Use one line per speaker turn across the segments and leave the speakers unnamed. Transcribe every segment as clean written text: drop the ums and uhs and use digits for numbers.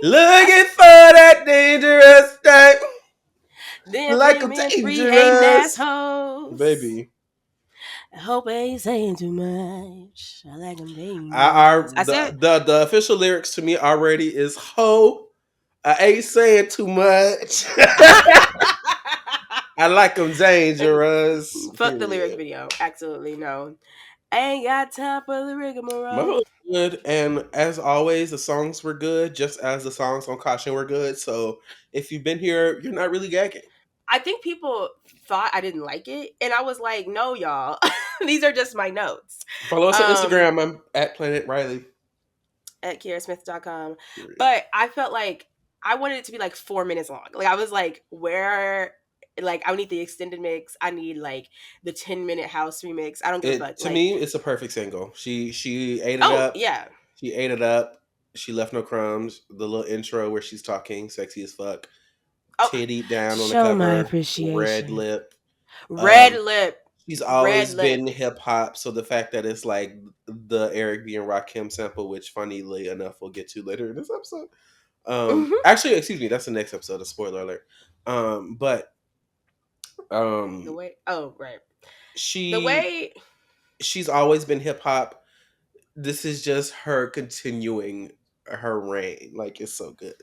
Looking for that dangerous thing.
Then
Like
bring
a
me in 3 hating
dangerous.
assholes.
Baby.
I hope I ain't saying too much. I like them
I
dangerous. I said,
the official lyrics to me already is ho. I ain't saying too much. I like them dangerous.
fuck the lyric
Period.
video. Absolutely no. I ain't got time for the
Mother
rigmarole.
was good, and as always, the songs were good, just as the songs on Caution were good. So if you've been here, you're not really gagging.
I think people thought I didn't like it, and I was like, no, y'all. These are just my notes.
Follow us on
Um,
Instagram. I'm at Planet Riley.
at kiarasmith.com.
Period.
But I felt like I wanted it to be like 4 minutes long. Like I was like, where like I need the extended mix. I need like the 10-minute house remix. I don't give a
It
fuck.
to
Like,
me, it's a perfect single. She ate it
oh
up.
yeah.
She ate it up. She left no crumbs. The little intro where she's talking, sexy as fuck,
Oh,
titty down on the
show my
cover, red
appreciation.
lip.
Red
Um,
lip.
she's
Red
always
lip.
been hip hop, so the fact that it's like the Eric B and Rakim sample, which funnily enough we'll get to later in this episode.
Hmm.
Actually, excuse me, that's the next episode. A spoiler alert. But
The
um,
way oh right. The
she
way
she's always been hip hop. This is just her continuing her reign. Like it's so good.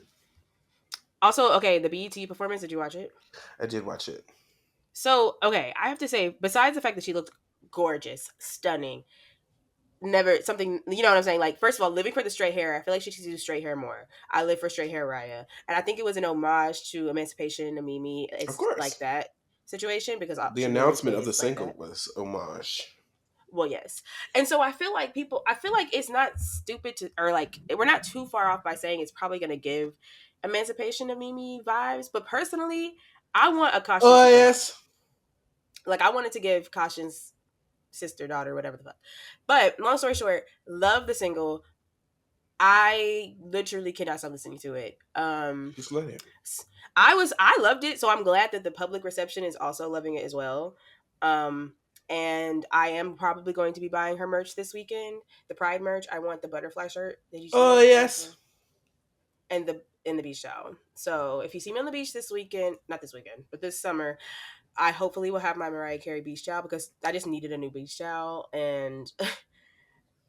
also okay, the BET performance, did you watch it?
I did watch it.
So, okay, I have to say, besides the fact that she looked gorgeous, stunning, never something, you know what I'm saying? Like, first of all, living for the straight hair, I feel like she should do straight hair more. I live for straight hair, Raya. And I think it was an homage to Emancipation of Mimi.
Of
It's like
course,
that situation because
the
she
announcement
lyrically
of the
is like
single
that.
was homage.
Well, yes. And so I feel like it's not stupid to, or like, we're not too far off by saying it's probably going to give Emancipation of Mimi vibes. But personally, I want a Caution
Oh
Sister vibe.
yes,
Like, I wanted to give Caution's sister, daughter, whatever the fuck. But long story short, love the single. I literally cannot stop listening to it.
just let it.
I loved it, so I'm glad that the public reception is also loving it as well. Um, and I am probably going to be buying her merch this weekend. The Pride merch. I want the butterfly shirt. Did you see
Oh
that?
yes.
And the in the beach towel. So if you see me on the beach this weekend, not this weekend, but this summer, I hopefully will have my Mariah Carey beach towel because I just needed a new beach towel, and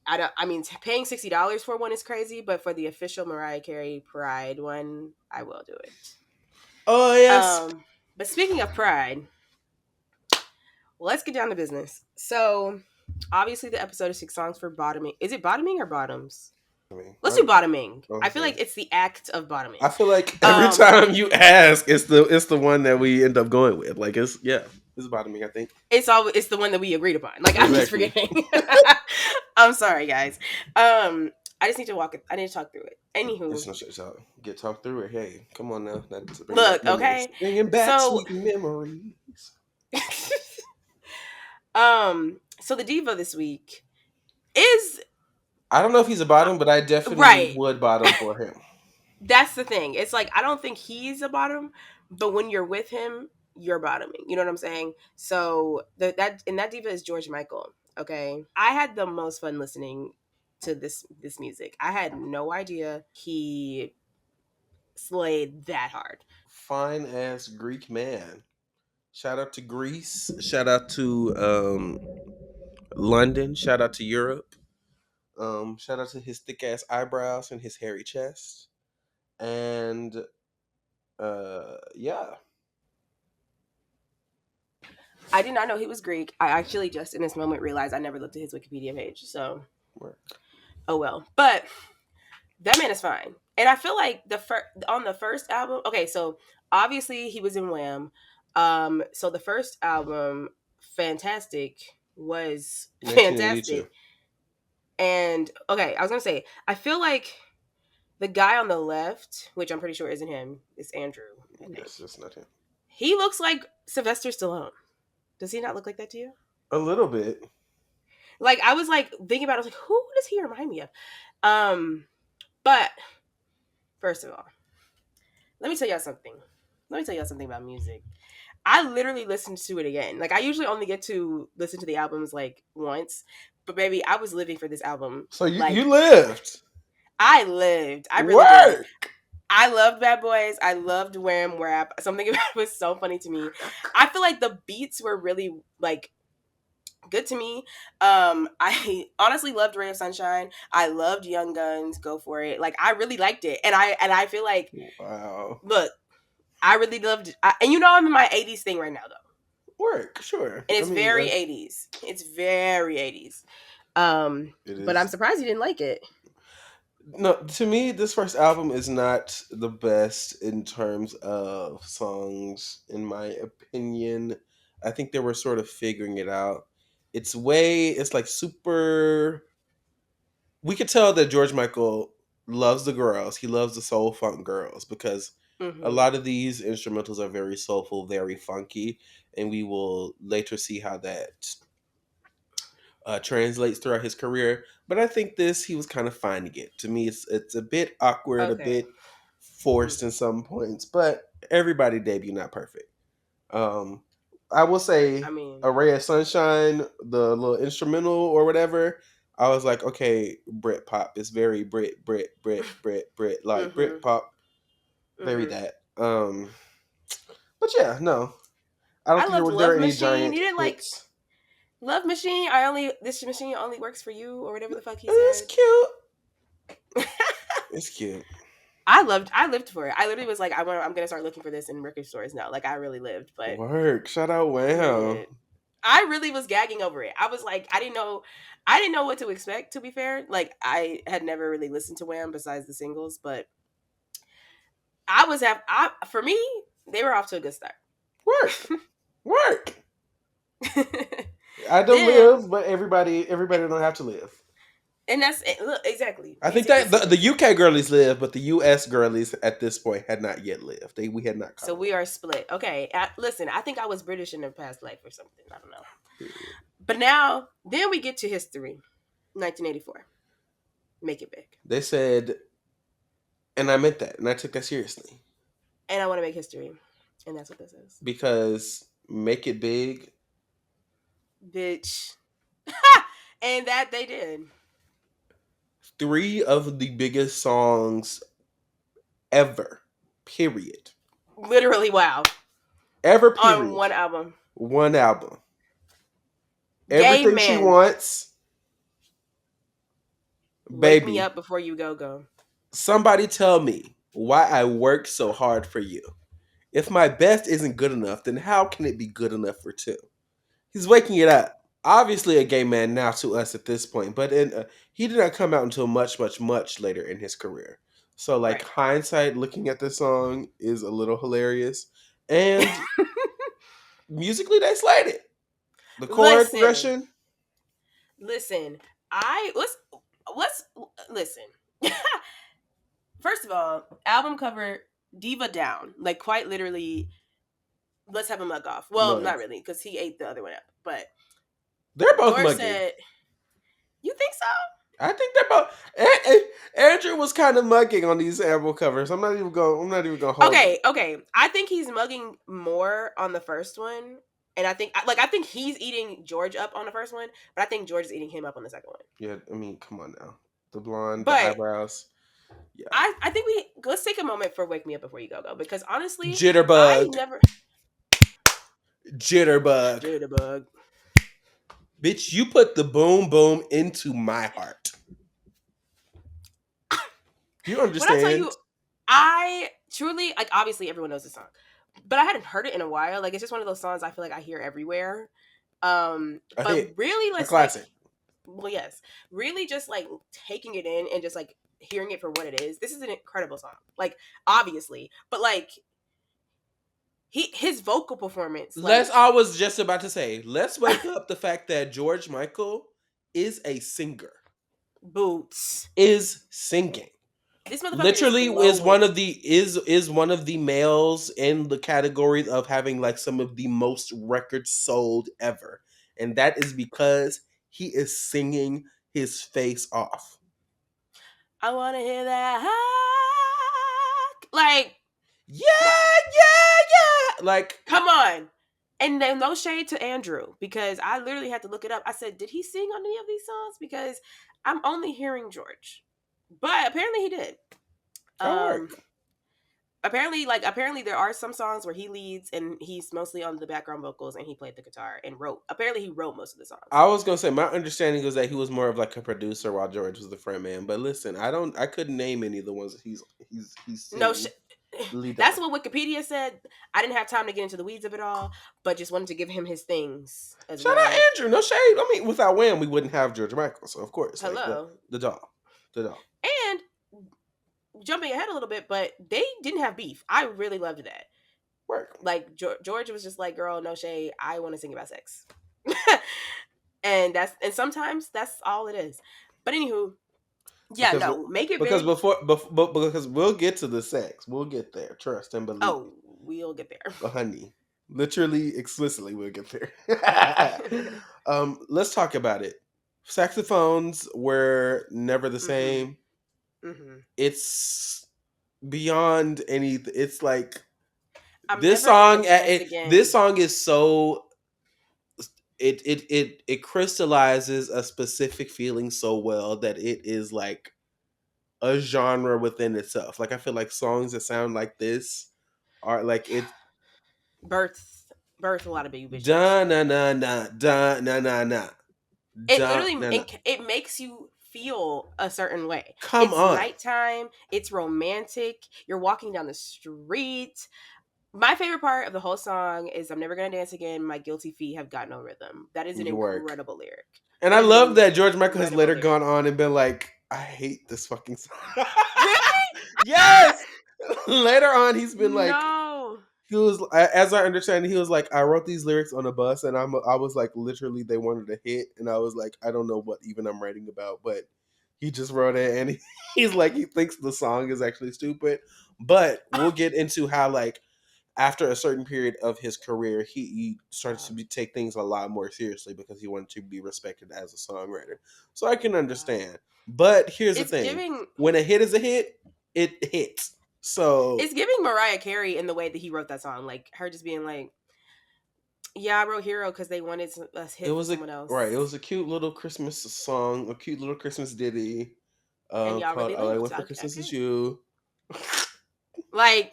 I don't. I mean, paying $60 for one is crazy, but for the official Mariah Carey Pride one, I will do it.
Oh yes.
But speaking of Pride, let's get down to business. So, obviously, the episode is 6 songs for bottoming. Is it bottoming or bottoms?
I mean,
Let's do bottoming. I feel
okay.
like it's the act of
I
bottoming.
feel like every
Um,
time you ask, it's the one that we end up going with. Like it's bottoming. I think
it's the one that we agreed upon. Like I'm just
exactly.
forgetting. I'm sorry, guys. I just need to walk it. I need to talk through it. Anywho,
It's no shit. So get talk through it. Hey, come on now. That's bringing back
look,
memories.
okay.
Bringing back
So,
sweet memories.
so the diva this week is
I don't know if he's a bottom, but I definitely
right.
would bottom for him.
That's the thing. It's like I don't think he's a bottom, but when you're with him, you're bottoming. You know what I'm saying? So that diva is George Michael. Okay, I had the most fun listening to this music. I had no idea he slayed that hard.
Fine ass Greek man. Shout out to Greece. Shout out to London. Shout out to Europe. Shout out to his thick ass eyebrows and his hairy chest. And yeah.
I did not know he was Greek. I actually just in this moment realized I never looked at his Wikipedia page. So, oh well. But that man is fine. And I feel like on the first album, okay, so obviously he was in Wham. So the first album, Fantastic, was
1982.
fantastic. And okay, I was gonna say, I feel like the guy on the left, which I'm pretty sure isn't him, is Andrew, I think.
Yes, that's not him.
He looks like Sylvester Stallone. Does he not look like that to you?
A little bit.
Like I was like thinking about it, I was like, who does he remind me of? But first of all, let me tell y'all something. Let me tell y'all something about music. I literally listened to it again. Like I usually only get to listen to the albums like once, but baby, I was living for this album.
So you
Like
lived.
I lived. I really did.
Work.
I loved Bad Boys. I loved Wham Rap. Something about it was so funny to me. I feel like the beats were really like good to me. I honestly loved Ray of Sunshine. I loved Young Guns. Go for it. Like I really liked it, and I feel like
Wow.
look, I really loved it. And you know I'm in my '80s thing right now though,
Work. Sure.
and
I
it's
mean,
very '80s. It's very '80s.
it
But I'm
is.
surprised you didn't like it.
No, to me, this first album is not the best in terms of songs, in my opinion. I think they were sort of figuring it out. It's like super. We could tell that George Michael loves the girls. He loves the soul funk girls because a
Mm-hmm.
lot of these instrumentals are very soulful, very funky, and we will later see how that translates throughout his career. But I think this he was kind of finding it. To me, it's a bit awkward, a
Okay.
bit forced
Mm.
in some points. But everybody debut not perfect. Um, I will
I
say
mean,
a ray of sunshine, the little instrumental or whatever. I was like, okay, Brit pop. It's very Brit like
mm-hmm.
Brit pop, very
Mm-hmm.
that. But yeah, no, I don't
I
think
loved
there were
Love
any
Machine. You
giant
didn't like
hits.
Love Machine. This machine only works for you, or whatever the fuck he
It's
said.
cute. It's cute.
I lived for it. I literally was like, I'm gonna start looking for this in record stores now. Like I really lived, but
Work. Shout out Wham.
period. I really was gagging over it. I was like, I didn't know what to expect. To be fair, like I had never really listened to Wham besides the singles, but for me, they were off to a good start.
Work. Work. I don't
Then,
live, but everybody don't have to live.
and that's it. Look, exactly.
I think
Beauty of the
that the
City.
UK girlies live, but the US girlies at this point had not yet lived. We had not
So
caught
we are split. Okay, listen, I think I was British in a past life or something. I don't know.
up.
But now, then we get to history. 1984. Make it big.
They said, and I meant that, and I took that seriously
And I want to make history. And that's what this is.
because make it big.
Bitch. And that they did.
Three of the biggest songs ever. Period.
Literally, wow.
Ever.
On
Period.
one album.
One album.
Gay
Everything she
man.
wants,
Wake me
baby.
up before you go.
Somebody tell me why I work so hard for you. If my best isn't good enough, then how can it be good enough for two? He's waking it up. Obviously, a gay man now to us at this point, but he did not come out until much later in his career. So, like
Right.
hindsight, looking at this song is a little hilarious, and musically they slayed it. The chord
listen.
progression,
Listen. Let's listen. First of all, album cover Diva Down. Like quite literally, let's have a mug off. Well, not
mugs.
really, because he ate the other one up. But
They're both
George
mugging.
said, "You think so?"
I think they're both. Andrew was kind of mugging on these album covers. I'm not even going. I'm not even going to hold you.
Okay. I think he's mugging more on the first one, and I think he's eating George up on the first one, but I think George is eating him up on the second one.
Yeah, I mean, come on now. The blonde, the
But
eyebrows. Yeah.
I think let's take a moment for "Wake Me Up Before You Go" because honestly, I
Jitterbug.
never
Jitterbug.
jitterbug.
Bitch, you put the boom boom into my heart. Do you
When I tell
understand?
you, I truly like. Obviously, everyone knows the song, but I hadn't heard it in a while. Like it's just one of those songs I feel like I hear everywhere.
A
But
hit.
really,
A
let's like,
classic.
well, yes, really just like taking it in and just like hearing it for what it is. This is an incredible song. Like obviously, but like his vocal performance, like
I was just about to say, let's wake up the fact that George Michael is a singer.
boots.
Is singing.
This motherfucker is
Literally
glowing.
is one of the males in the category of having like some of the most records sold ever. And that is because he is singing his face off.
I want to hear that. Like,
Yeah,
nah,
yeah, yeah. Like
come on. And then no shade to Andrew because I literally had to look it up. I said, did he sing on any of these songs? Because I'm only hearing George, but apparently he did.
that
Um,
work.
apparently there are some songs where he leads and he's mostly on the background vocals and he played the guitar and wrote. Apparently he wrote most of the songs.
I was gonna say my understanding was that he was more of like a producer while George was the front man. But listen, I couldn't name any of the ones that he's
No,
singing the lead
that's
on.
what Wikipedia said. I didn't have time to get into the weeds of it all, but just wanted to give him his things as
Shout out
well.
Andrew. No shade. I mean, without Wham, we wouldn't have George Michael. So of course, like
Hello.
the doll, the doll.
And jumping ahead a little bit, but they didn't have beef. I really loved that.
Work.
Like George was just like, "Girl, no shade. I want to sing about sex," and sometimes that's all it is. But anywho, yeah,
Because
no, make it
because
big.
because we'll get to the sex. We'll get there. Trust and believe.
Oh, we'll get there.
Honey. Literally, explicitly, we'll get there. Let's talk about it. Saxophones were never the
Mhm.
same.
Mhm.
It's beyond any. It's like
I'm
this
never gonna
song.
dance
This
again.
song is so it crystallizes a specific feeling so well that it is like a genre within itself. Like I feel like songs that sound like this are like it
Birth, birth, a lot of baby bitches.
da na na na da na na na
It
da
literally
na na.
it makes you feel a certain way.
Come
It's
on.
nighttime. It's romantic. You're walking down the street. My favorite part of the whole song is "I'm never gonna dance again. My guilty feet have got no rhythm." That is an
You work.
incredible lyric.
And
That
I
is an
love that George Michael has
incredible
later
lyric.
gone on and been like, I hate this fucking song.
Really?
Yes. Later on, he's been like,
No.
he was, as I understand, he was like, I wrote these lyrics on a bus, and I was like, literally, they wanted a hit, and I was like, I don't know what even I'm writing about, but he just wrote it, and he's like, he thinks the song is actually stupid, but we'll get into how like after a certain period of his career, he started to take things a lot more seriously because he wanted to be respected as a songwriter. So I can understand. But here's the
It's
thing:
giving
when a hit is a hit, it hits. So
it's giving Mariah Carey in the way that he wrote that song. Like her just being like, "Yeah, I wrote Hero because they wanted a
it
hit for
was a
someone
right. It
else."
was a cute little Christmas song, a cute little Christmas ditty
And y'all
called
really
"All I
lived.
Want for Christmas Is
Okay.
You."
Like,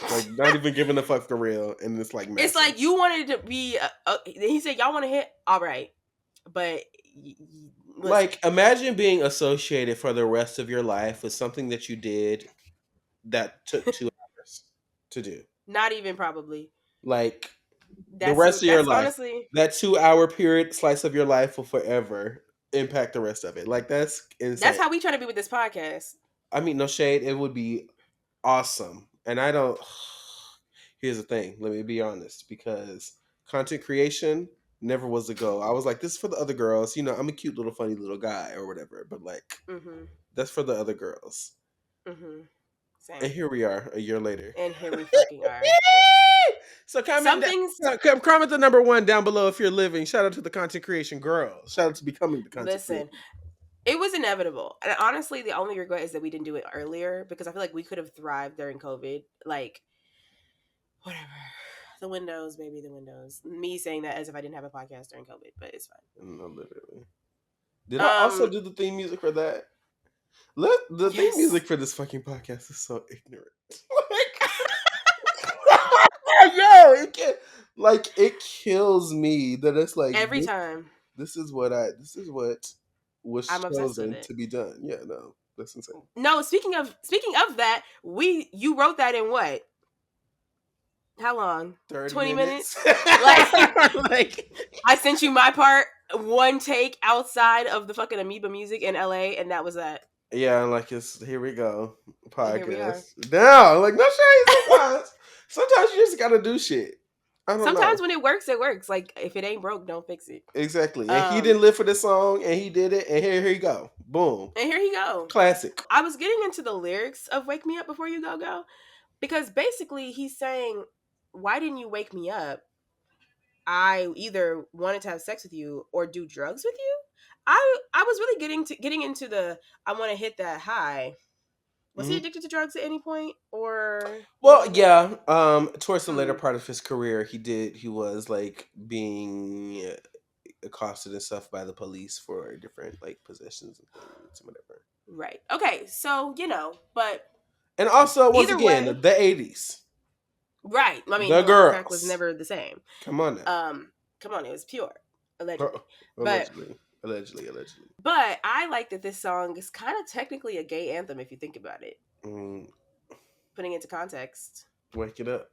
Like not even giving a fuck for real, and it's like
it's
massive.
like you wanted to be. He said, "Y'all want to hit? All right, but listen,
Like imagine being associated for the rest of your life with something that you did that took 2 hours to do.
not even probably.
Like the rest of your
That's
life,
honestly
that 2 hour period slice of your life will forever impact the rest of it. Like that's
that's
insane.
how we try to be with this podcast.
I mean, no shade. It would be awesome. And I don't. Here's the thing. Let me be honest, because content creation never was the goal. I was like, this is for the other girls. You know, I'm a cute little funny little guy or whatever. But like,
Mm-hmm.
that's for the other girls.
Mm-hmm.
And
Same.
here we are, a year later.
And here we fucking are.
So
Some things.
comment the number one down below if you're living. Shout out to the content creation girls. Shout out to becoming the content
Listen,
creation.
it was inevitable. And honestly, the only regret is that we didn't do it earlier because I feel like we could have thrived during COVID. Like, whatever. The windows, baby, the windows. Me saying that as if I didn't have a podcast during COVID, but it's
No, literally. Did I also
fine.
do the theme music for that? Look, the theme
Yes.
music for this fucking podcast is so ignorant. Like, yo, it kills me that it's like
Every time.
this is what was
I'm obsessed with
chosen
it.
to be done. Yeah, no, that's insane.
No, speaking of that, you wrote that in what? How long?
30
20 minutes?
minutes.
Like
Like
I sent you my part, one take outside of the fucking Amoeba Music in LA, and that was that.
yeah, like it's here we go
And here we are.
podcast. No, like no shade. Sometimes you just gotta do shit. I don't
Sometimes
know.
when it works, it works. Like if it ain't broke, don't fix it.
Exactly. And he
Um,
didn't live for this song, and he did it, and here you go. Boom.
and here you go.
Classic.
I was getting into the lyrics of "Wake Me Up Before You Go Go" because basically he's saying, "Why didn't you wake me up? I either wanted to have sex with you or do drugs with you." I was really getting into the I want to hit that high. Was he
Hmm.
addicted to drugs at any point, or you
Well,
know?
yeah. Towards the later
Hmm.
part of his career, he did. He was like being accosted and stuff by the police for different like possessions and things, whatever.
Right. Okay. So but
And also, once
either
again,
way,
the '80s,
right. I mean,
the
hello, crack was
girls.
never the same.
Come on now.
Come on, it was pure, allegedly. But
Allegedly, allegedly, allegedly.
I like that this song is kind of technically a gay anthem if you think about it,
Mm,
putting it into context.
wake it up.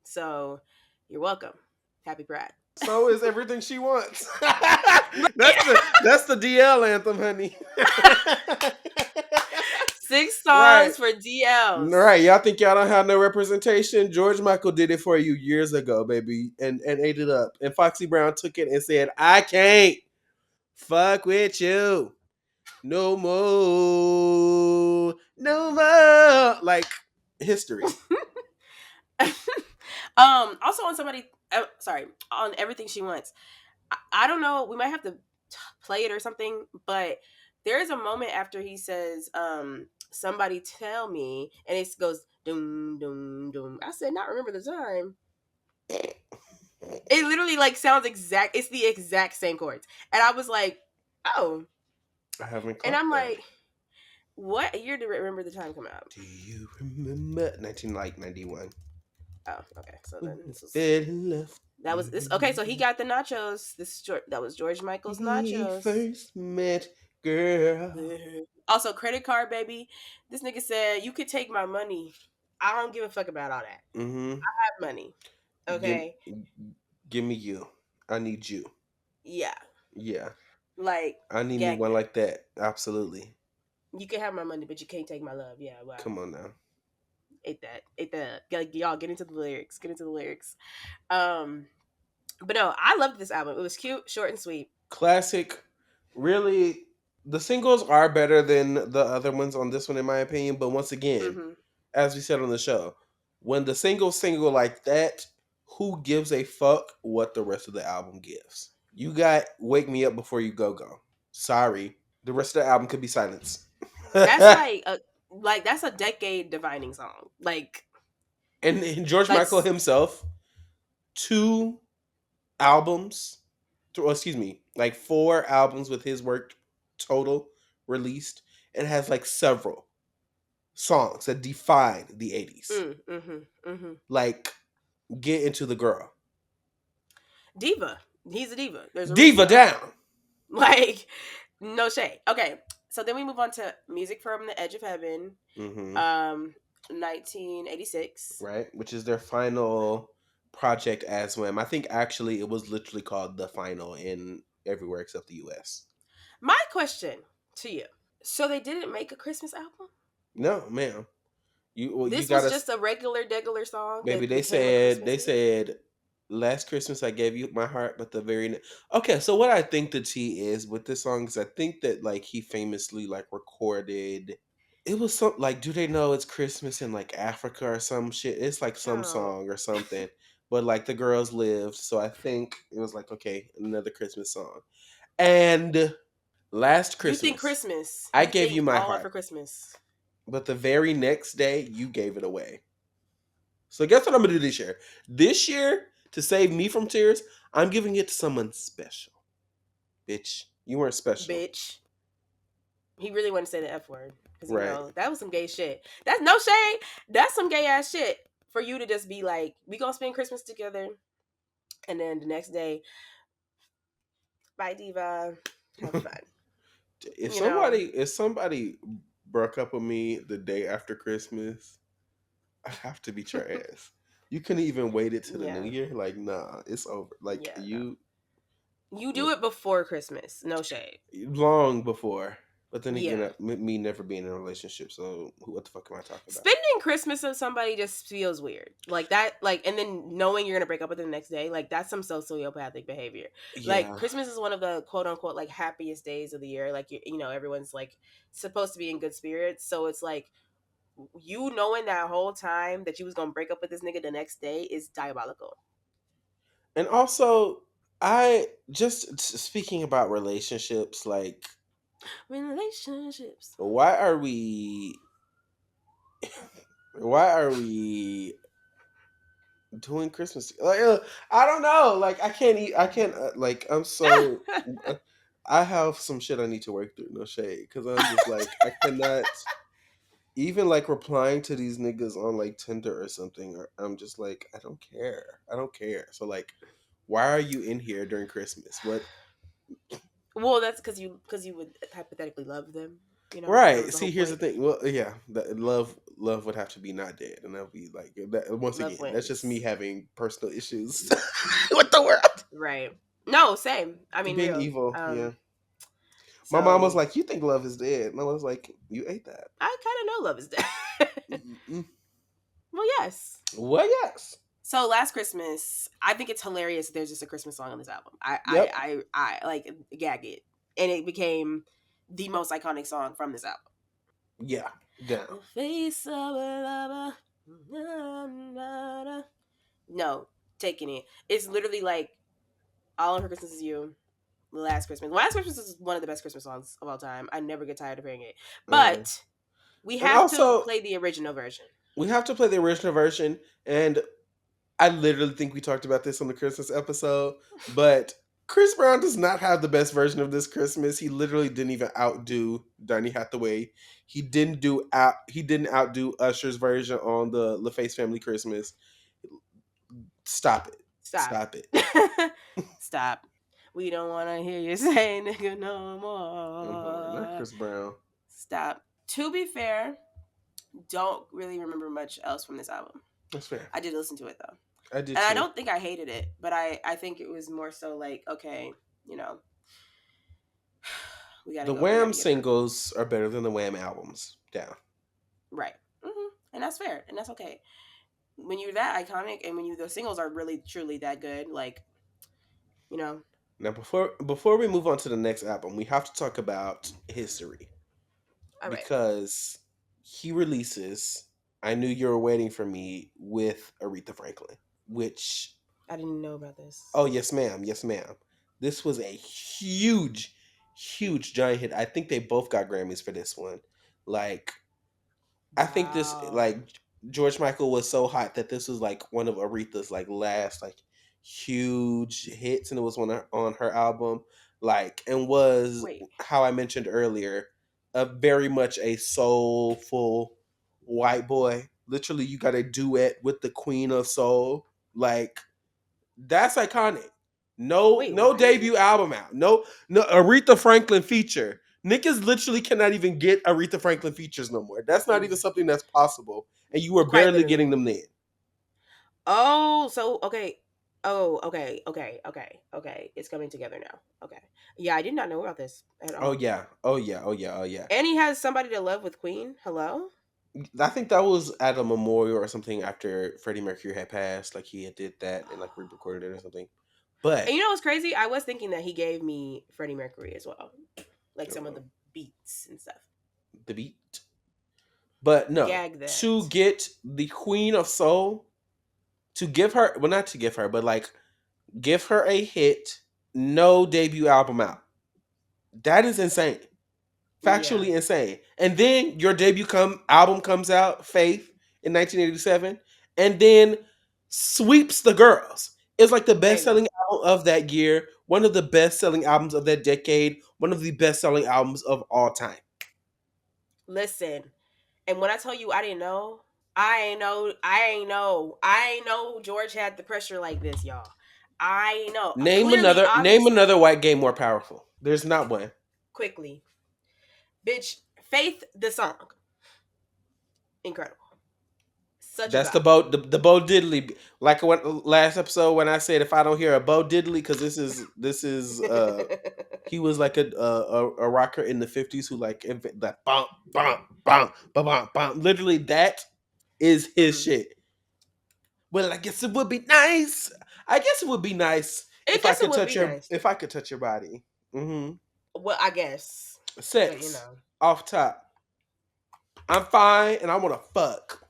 So, you're welcome. Happy Pride.
So is everything she wants. That's the DL anthem, honey.
6 songs
Right.
for DLs.
Right. Y'all think y'all don't have no representation? George Michael did it for you years ago, baby, and ate it up. And Foxy Brown took it and said, I can't fuck with you no more. No more. Like history.
Also on sorry, on everything she wants. I don't know. We might have to play it or something, but there is a moment after he says, "Somebody tell me," and it goes doom doom doom. I said, "Not remember the time." It literally like sounds exact. It's the exact same chords, and I was like, "Oh,"
I haven't
and
clocked
I'm
that.
like, "What year did Remember the Time come out?"
Do you remember 1991?
Oh, okay. So
When
then
we
this was
fell in love.
that was this. Okay, so he got the nachos. That was George Michael's
We
nachos.
first met, girl.
Also, credit card, baby. This nigga said, "You could take my money. I don't give a fuck about all that.
Mm-hmm.
I have money."
Give,
Okay.
give me you. I need you.
Yeah.
Yeah.
Like,
I need me
gag
one
that.
like that. Absolutely.
You can have my money, but you can't take my love. Yeah, wow.
Come on now.
Ate that. Ate that. Y'all get into the lyrics. Get into the lyrics. Um, but no, I loved this album. It was cute, short and sweet.
Classic. Really, the singles are better than the other ones on this one, in my opinion. But once again,
Mm-hmm.
as we said on the show, when the single like that, who gives a fuck what the rest of the album gives? You got Wake Me Up Before You Go Go. Sorry. The rest of the album could be silence.
That's
and,
that's a decade defining song.
and George
Like
Michael himself, two albums, excuse me, like 4 albums with his work total released, and has like several songs that define the 80s.
mm-hmm.
Like, get into the girl.
Diva. He's a diva. There's a reason
Diva
why.
down.
Like, no shade. Okay, so then we move on to Music from the Edge of Heaven,
Hmm.
um, 1986.
Right? Which is their final project as Wham. I think actually it was literally called The Final in everywhere except the US.
My question to you: so they didn't make a Christmas album?
No, ma'am. You
This was
gotta,
just a regular song
baby.
that
They
became a
said
Christmas
they
hit?
said last Christmas I gave you my heart, but the okay. So what I think the tea is with this song is I think that like he famously like recorded. It was some like, do they know it's Christmas in like Africa or some shit? It's like some
Oh,
song or something. But like the girls lived, so I think it was like, okay, another Christmas song. And last
you think
Christmas,
Christmas?
I
You
gave you
think
my
all are
heart,
for Christmas?
but the very next day you gave it away. So guess what I'm gonna do this year? This year, to save me from tears, I'm giving it to someone special. Bitch, you weren't special,
Bitch. He really wouldn't say the F word because
right?
that was some gay shit. That's no shade. That's some gay ass shit for you to just be like, we gonna spend Christmas together, and then the next day, bye diva, have fun.
if
You know?
somebody if somebody broke up with me the day after Christmas, I have to beat your ass. You couldn't even wait it to the new
Yeah,
year. Like, nah, it's over. Like
yeah. No,
you,
you do it before Christmas. No shade.
long before. But then again,
Yeah.
me never being in a relationship, so what the fuck am I talking about?
Spending Christmas with somebody just feels weird. Like that, like, and then knowing you're gonna break up with them the next day, like that's some sociopathic behavior. Like
Yeah.
Christmas is one of the quote unquote like happiest days of the year. Like you know, everyone's like supposed to be in good spirits. So it's like you knowing that whole time that you was gonna break up with this nigga the next day is diabolical.
And also, I just speaking about relationships, like,
Relationships.
why are we, why are we doing Christmas? Like, I don't know. Like, I can't eat. I can't. Like, I'm so. uh, I have some shit I need to work through. No shade, because I'm just like I cannot even like replying to these niggas on like Tinder or something. I'm just like I don't care. I don't care. So like, why are you in here during Christmas? What?
Well, that's because you would hypothetically love them. You know that
Right.
was the
See,
whole
here's the
point.
thing. Well, yeah, love would have to be not dead, and that'll be like that. Once
Love
again, that's just me
wins,
having personal issues with the world.
right? No, same. I mean,
Being
real.
evil. Yeah. My mom was
So
like, "You think love is dead?" And I was like, "You ate that."
I kind of know love is dead.
Mm-mm.
Well, yes.
Well, yes.
So last Christmas, I think it's hilarious that there's just a Christmas song on this album.
Yep.
I like gag it, and it became the most iconic song from this album.
Yeah. Down.
The face of a lover. Na, na, na. No, taking it. It's literally like all of her Christmas is you. Last Christmas. Last Christmas is one of the best Christmas songs of all time. I never get tired of hearing it.
Uh,
But we
and
have to
also,
play the original version.
we have to play the original version, and I literally think we talked about this on the Christmas episode, but Chris Brown does not have the best version of this Christmas. He literally didn't even outdo Donny Hathaway. He didn't outdo Usher's version on the LaFace Family Christmas. Stop it.
Stop.
Stop it.
Stop. We don't want to hear you say nigga no
Not
more.
Chris Brown.
Stop. To be fair, don't really remember much else from this album.
That's fair.
I did listen to it though.
I did
And I
too.
don't think I hated it, but I think it was more so like, okay, you know, we got to
The
go. We got
Wham
to get her.
singles are better than the Wham albums. Down.
Right. And that's fair. And that's okay. When you're that iconic and when the singles are really, truly that good, like, you know,
Now before we move on to the next album, we have to talk about history
all right.
because he releases "I Knew You Were Waiting for Me" with Aretha Franklin. Which,
I didn't know about this.
oh yes, ma'am, yes, ma'am. This was a huge, huge giant hit. I think they both got Grammys for this one. Like, I think this
Wow.
like George Michael was so hot that this was like one of Aretha's like last like huge hits, and it was on her album. Like, and was
Wait.
how I mentioned earlier, a very much a soulful white boy. Literally, you got a duet with the Queen of Soul. Like, that's iconic.
Wait,
No
what?
debut album out. No Aretha Franklin feature. Niggas literally cannot even get Aretha Franklin features no more. That's not even something that's possible. And you were
Quite
barely
literally.
getting them then.
Oh, so okay. Oh, okay. It's coming together now. Okay. Yeah, I did not know about this at
Oh
all.
yeah. Oh yeah. Oh yeah. Oh yeah.
And he has somebody to love with Queen. Hello?
I think that was at a memorial or something after Freddie Mercury had passed. Like he had did that and like re-recorded it or something.
And
But
you know what's crazy? I was thinking that he gave me Freddie Mercury as well. Like some of
uh,
the beats and stuff.
the beat. But no,
Gag
to
that.
get the Queen of Soul, to give her, well, not to give her, but like give her a hit, no debut album out. That is insane.
Yeah.
Factually insane. And then your debut album comes out, Faith, in 1987, and then sweeps the girls. It's like the best
Baby.
selling album of that year, one of the best selling albums of that decade, one of the best selling albums of all time.
Listen. And when I tell you I didn't know, I ain't know George had the pressure like this, y'all. I know. Clearly,
Name
obviously,
another white gay more powerful. There's not one.
quickly. Bitch, Faith the song. Incredible. Such a
That's
bop.
the Bo Diddley. Like last episode when I said if I don't hear a Bo Diddley, because this is He was like a rocker in the 50s who like that bump bump bump bump bump bump. Literally, that is his
Mhm.
shit. Well, I guess it would be nice. I guess it would be nice
I guess it would be nice.
if I could touch your body. Hmm.
Well, I guess, but you
Sex
know.
off top. I'm fine and I want to fuck.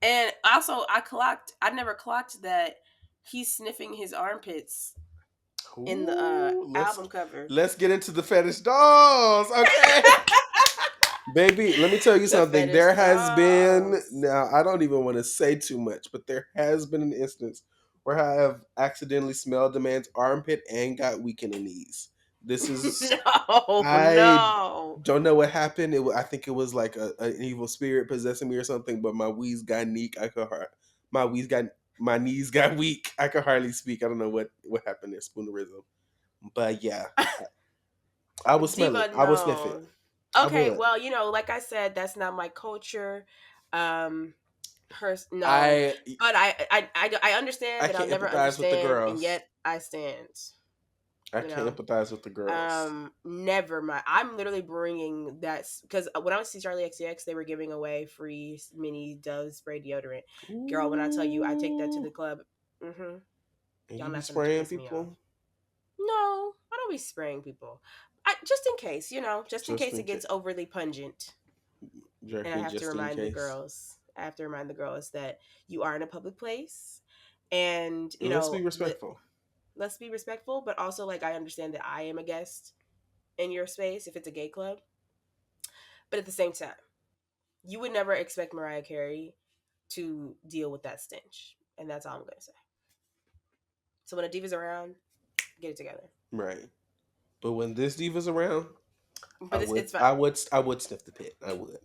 And also, I never clocked that he's sniffing his armpits in the
Ooh,
album cover.
let's get into the fetish dolls. Okay. Baby, let me tell you
The
something.
fetish
There has been,
dolls.
now I don't even want to say too much, but there has been an instance where I have accidentally smelled a man's armpit and got weak in the knees. This is,
No,
I
no.
don't know what happened. I think it was like an evil spirit possessing me or something, but my wheeze got weak. My wheeze got, my knees got weak. I could hardly speak. I don't know what happened there, spoonerism. But yeah, I would smell it.
Diva,
I would sniff it.
no.
I
Okay,
would.
well, like I said, that's not my culture. Um, no,
I
but I understand,
I
but I'll
can't
never
empathize with the
understand, and
girls.
yet I stand.
I
You
can't
know,
empathize with the girls.
never mind. I'm literally bringing that because when I was to Charlie XCX, they were giving away free mini Dove spray deodorant. Girl, when I tell you, I take that to
Ooh.
the club. Mm-hmm.
And
Y'all
you be
not gonna
spraying
piss me off.
people
No, I don't be spraying people. Just in case, just in
just
case
in
it
case.
gets overly pungent. And I
Jerky
have to
just in
remind the
case.
girls. I have to remind the girls that you are in a public place, and
And let's be respectful.
let's be respectful. But also, like, I understand that I am a guest in your space if it's a gay club. But at the same time, you would never expect Mariah Carey to deal with that stench, and that's all I'm gonna say. So when a diva's around, get it together.
Right. But when this diva's around,
But it's fine.
I would sniff the pit. I would.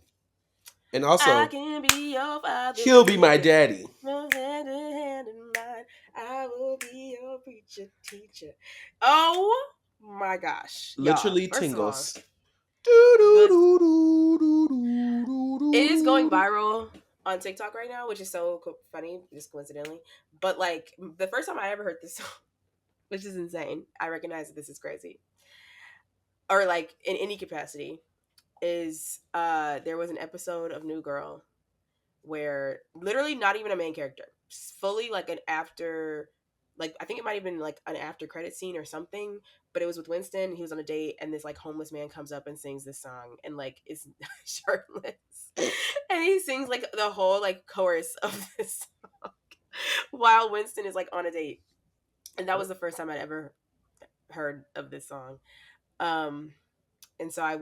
And
I
also,
can be your father
he'll be my
figure.
daddy.
No hand in hand in mine. I will be your preacher teacher. Oh my gosh, y'all!
Literally
First of all,
tingles. Do do
this
do do do do do
it
do
is going
do.
viral on TikTok right now, which is so funny, just coincidentally. But like the first time I ever heard this song, which is insane, I recognize that this is crazy, or like in any capacity, is there was an episode of New Girl where literally not even a main character, fully like an after, like I think it might have been like an after credit scene or something, but it was with Winston. He was on a date, and this like homeless man comes up and sings this song, and like is shirtless, and he sings like the whole like chorus of this song while Winston is like on a date, and that was the first time I'd ever heard of this song. Um, and so I'd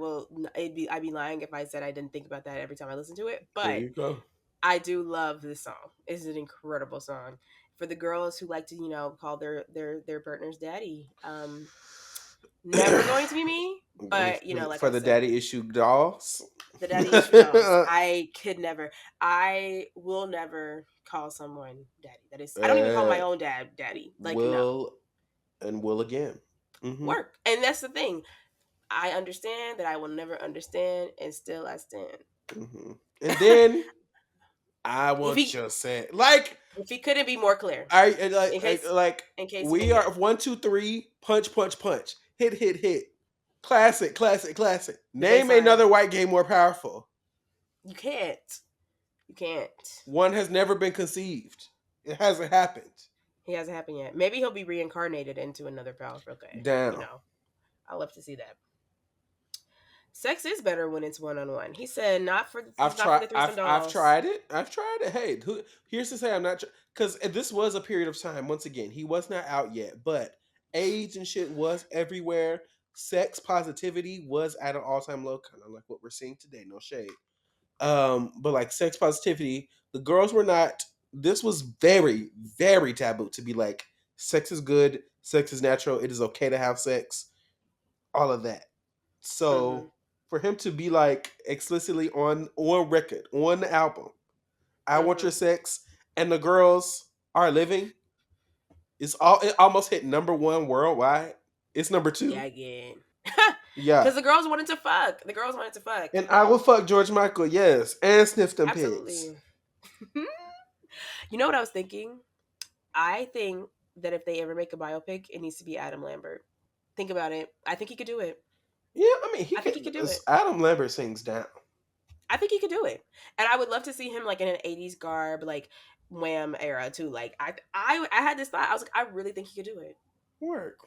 be lying if I said I didn't think about that every time I listen to it,
There
but
you go.
I do love this song. It's an incredible song for the girls who like to, call their partner's daddy. Never going to be me, but like
For
I
the
said,
daddy issue dolls.
the daddy issue dolls. I could never. I will never call someone daddy. That is, I don't even call
uh,
my own dad daddy. Like no,
will and will again. Hmm.
work. And that's the thing. I understand that I will never understand, and still I stand.
Hmm. And then I
if
want
he
your say like
if he couldn't be more clear,
I
in case
like
in case he
we
didn't get
are
it,
1 2 3 punch punch punch hit hit hit classic classic classic.
the
Name
baseline.
another white gay more powerful.
You can't. You can't.
One has never been conceived. It hasn't happened.
He hasn't happened yet. Maybe he'll be reincarnated into another powerful guy.
Down.
I'll love to see that. Sex is better when it's one on one. He said, not for the threesome
I've
dolls.
tried it. I've tried it. Hey, here's to say I'm not because this was a period of time. Once again, he was not out yet, but AIDS and shit was everywhere. Sex positivity was at an all time low, kind of like what we're seeing today. No shade. But like sex positivity, the girls were not. This was very very taboo to be like sex is good, sex is natural, it is okay to have sex, all of that.
Mm-hmm.
So for him to be like explicitly on record on the album, I want
Mm-hmm.
your sex, and the girls are living. It almost hit #1 worldwide. It's #2.
Gagging.
Yeah.
Because the girls wanted to fuck. The girls wanted to fuck.
And I will fuck George Michael, yes, and sniff them pigs.
Absolutely. You know what I was thinking? I think that if they ever make a biopic, it needs to be Adam Lambert. Think about it. I think he could do it.
Yeah, I mean, he
I think
could.
he could do it.
Adam Lambert sings down.
I think he could do it. And I would love to see him like in an 80s garb, like Wham era too. Like I had this thought. I was like, I really think he could do it.
Work.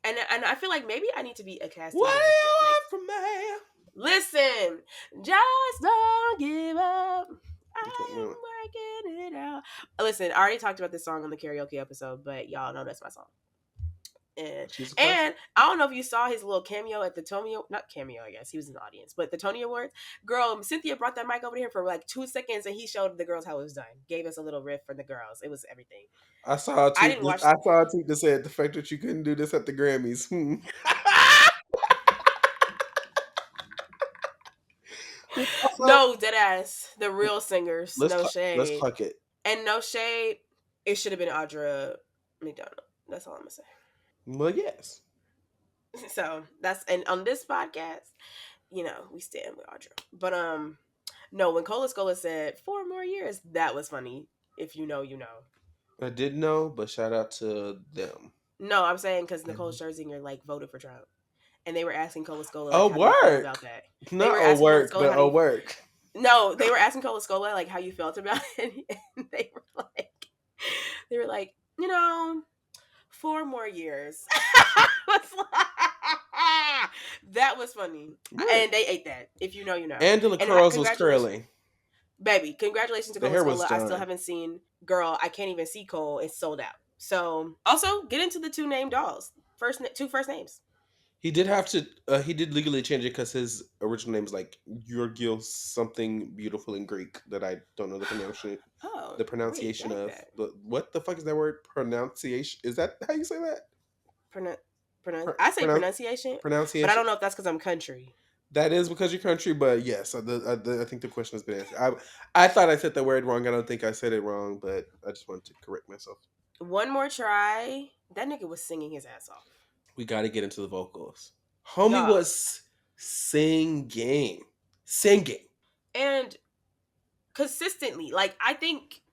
And I feel like maybe I need to be a casting
What do
director.
you
Like,
want from me?
listen, just don't give up. I am
Okay,
working it out. Listen, I already talked about this song on the karaoke episode, but y'all know that's my song. And,
she's a classic.
and I don't know if you saw his little cameo at the Tony, not cameo, I guess he was in the audience, but the Tony Awards. Girl, Cynthia brought that mic over here for like 2 seconds, and he showed the girls how it was done. Gave us a little riff for the girls. It was everything.
I saw a
I
tweet.
didn't watch.
I saw a tweet that said the fact that you couldn't do this at the Grammys. Also,
No, dead ass. The real singers. No
let's
shade.
clock it.
And no shade. It should have been Audra McDonald. That's all I'm gonna say.
Well, yes.
So that's, and on this podcast, we stand with Audra. But no, when Cola Scola said 4 more years, that was funny. If you know, you know.
I didn't know, but shout out to them.
No, I'm saying because Nicole Scherzinger like voted for Trump, and they were asking Cola Scola like,
Oh,
how do you feel
work.
about that? They
Not
were
oh
asking Cola
work,
Scola
but
how do
oh
you,
work.
no, they were asking Cola Scola like how you felt about it, and they were like, 4 more years. That was funny,
Right.
and they ate that. If you know, you know.
Angela
And
curls was
congratulations,
curling.
baby. Congratulations to
The
Cola
hair was
Scola. I still
done.
haven't seen. Girl, I can't even see Cole. It's sold out. So also get into the two named dolls. Two first names.
He did have to. He did legally change it because his original name is like Yorgil something beautiful in Greek that I don't know the pronunciation.
Oh,
The
wait,
pronunciation
like
of
that.
what the fuck is that word? Pronunciation. Is that how you say that?
I say
Pronoun-
pronunciation, but I
pronunciation.
don't know if that's because I'm country.
That is because you're country, but yes, I think the question has been answered. I thought I said the word wrong. I don't think I said it wrong, but I just wanted to correct myself.
One more try. That nigga was singing his ass off.
We got to get into the vocals. Homie
Y'all.
was singing,
And consistently, like I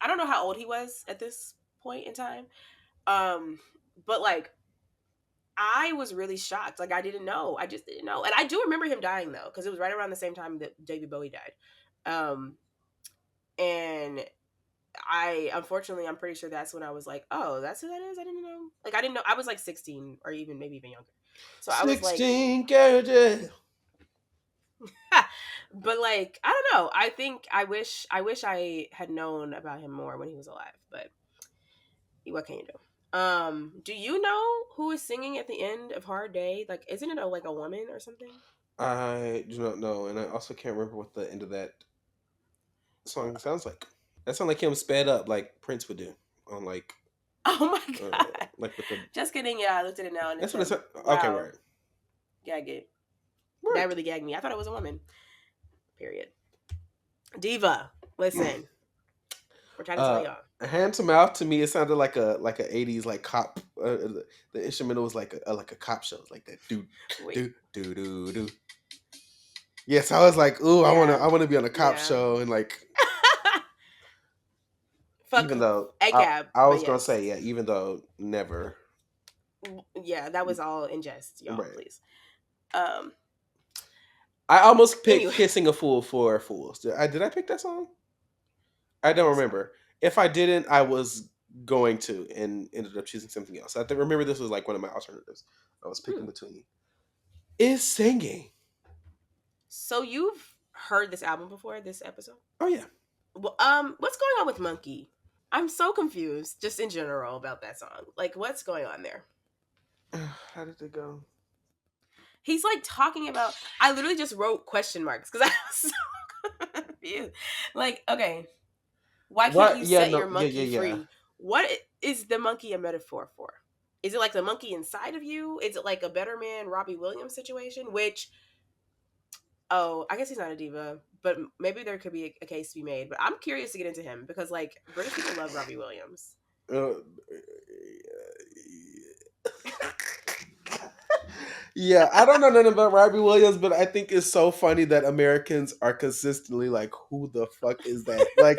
don't know how old he was at this point in time. But like I was really shocked. Like I didn't know. I just didn't know. And I do remember him dying though, because it was right around the same time that David Bowie died. And unfortunately I'm pretty sure that's when I was like, oh, that's who that is? I didn't know. Like I didn't know. I was like 16 or even maybe even younger. So I was like
16 carriages.
but like I don't know. I think I wish I had known about him more when he was alive, but what can you do? Do you know who is singing at the end of Hard Day? Like, isn't it like a woman or something?
I do not know, and I also can't remember what the end of that song sounds like. That sounds like him sped up, like Prince would do on like.
Oh my god!
Like with the.
Just kidding. Yeah, I looked at it now and
That's
it's
what it said.
wow.
Okay, right.
Gag it.
Right.
That really gagged me. I thought it was a woman. Period. Diva, listen. We're trying to tell y'all.
Hand to mouth to me, it sounded like a '80s like cop. The instrumental was like a cop show, like that do do do do do. Yes, I was like, ooh,
Yeah.
I wanna be on a cop show and like.
Fuck
even though
ACAB,
I was gonna say yeah, even though never.
Yeah, that was all in jest, y'all. Right. Please.
I almost picked "Kissing a Fool" for Fools. Did I pick that song? I don't remember. If I didn't, I was going to and ended up choosing something else. I remember this was like one of my alternatives. I was picking between. Is singing.
So you've heard this album before, this episode?
Oh yeah.
Well, what's going on with Monkey? I'm so confused, just in general, about that song. Like, what's going on there?
How did it go?
He's like talking about. I literally just wrote question marks because I was so confused. Like, okay, why can't you set your monkey free? What is the monkey a metaphor for? Is it like the monkey inside of you? Is it like a Better Man, Robbie Williams situation? Which, oh, I guess he's not a diva, but maybe there could be a case to be made. But I'm curious to get into him because like British people love Robbie Williams.
Yeah, I don't know nothing about Robbie Williams, but I think it's so funny that Americans are consistently like, "Who the fuck is that?" Like,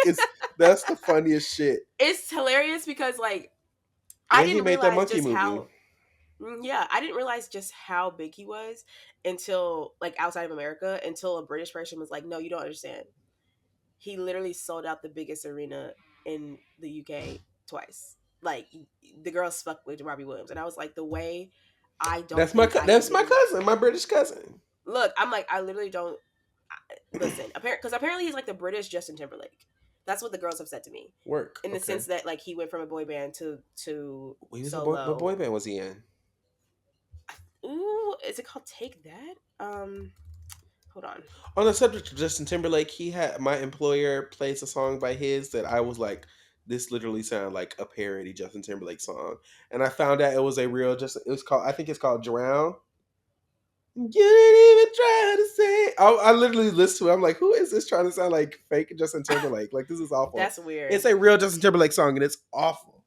that's the funniest shit.
It's hilarious because like
yeah,
I didn't realize just
movie.
how. Yeah, I didn't realize just how big he was until like outside of America until a British person was like, "No, you don't understand. He literally sold out the biggest arena in the UK twice. Like the girls fuck with Robbie Williams." And I was like, "The way I don't think I
That's my
even
cousin, my British cousin.
look, I'm like I literally don't listen. Because apparently he's like the British Justin Timberlake. That's what the girls have said to me,
Work.
in the
Okay.
sense that like he went from a boy band to
He was a boy. What boy
solo.
band was he in?
Ooh, is it called Take That? Hold on.
On the subject of Justin Timberlake, he had my employer plays a song by his that I was like, this literally sounded like a parody Justin Timberlake song, and I found out it was a real Justin. It was called. I think it's called Drown. You didn't even try to say. I literally listened to it. I'm like, who is this trying to sound like fake Justin Timberlake? Like this is awful.
That's weird.
It's a real Justin Timberlake song, and it's awful.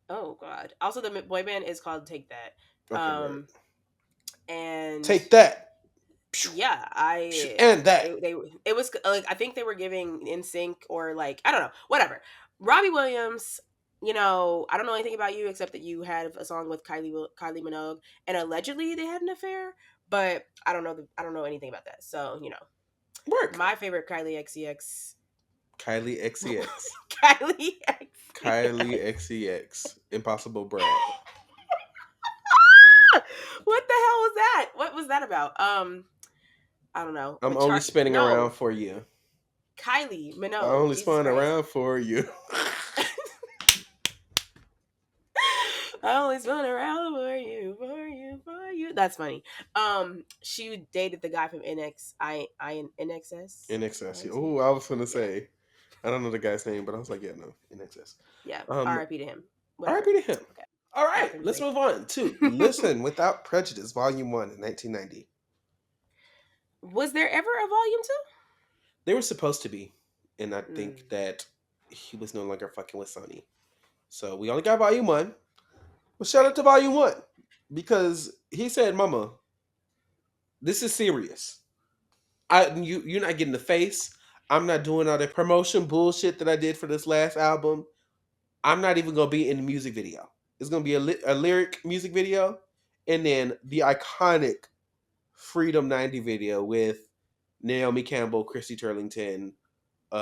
Oh God. Also, the boy band is called Take That.
Okay, right.
And
Take that.
yeah,
And that.
they it was like I think they were giving In Sync or like I don't know, whatever. Robbie Williams, you know, I don't know anything about you except that you had a song with Kylie Minogue, and allegedly they had an affair, but I don't know anything about that. So you know,
Work.
my favorite Kylie XCX,
Kylie XCX.
Kylie
Kylie
XCX.
XCX. Impossible Brad.
What the hell was that? What was that about? I don't know.
I'm
With
only spinning around
no,
for you.
Kylie
I
Minogue.
only
Jesus
spun
Christ.
around for you.
I always run around for you, for you, for you. That's funny. She dated the guy from NXS.
In
Is that how
excess.
you say it?
Oh, I was gonna
Yeah,
say. I don't know the guy's name, but I was like, yeah, no, in excess.
yeah.
Um,
R.I.P. to him. Whatever.
R.I.P. to him.
Okay.
All right,
Happens
let's
great.
move on to Listen Without Prejudice, Volume 1 in 1990.
Was there ever a volume
They were supposed to be, and I
two?
think that he was no longer fucking with Sony. So we only got Volume 1. But shout out to Volume 1 because he said, Mama, this is serious. You're not getting the face. I'm not doing all that promotion bullshit that I did for this last album. I'm not even gonna be in the music video. It's gonna be a lyric music video, and then the iconic Freedom 90 video with Naomi Campbell, Christy Turlington,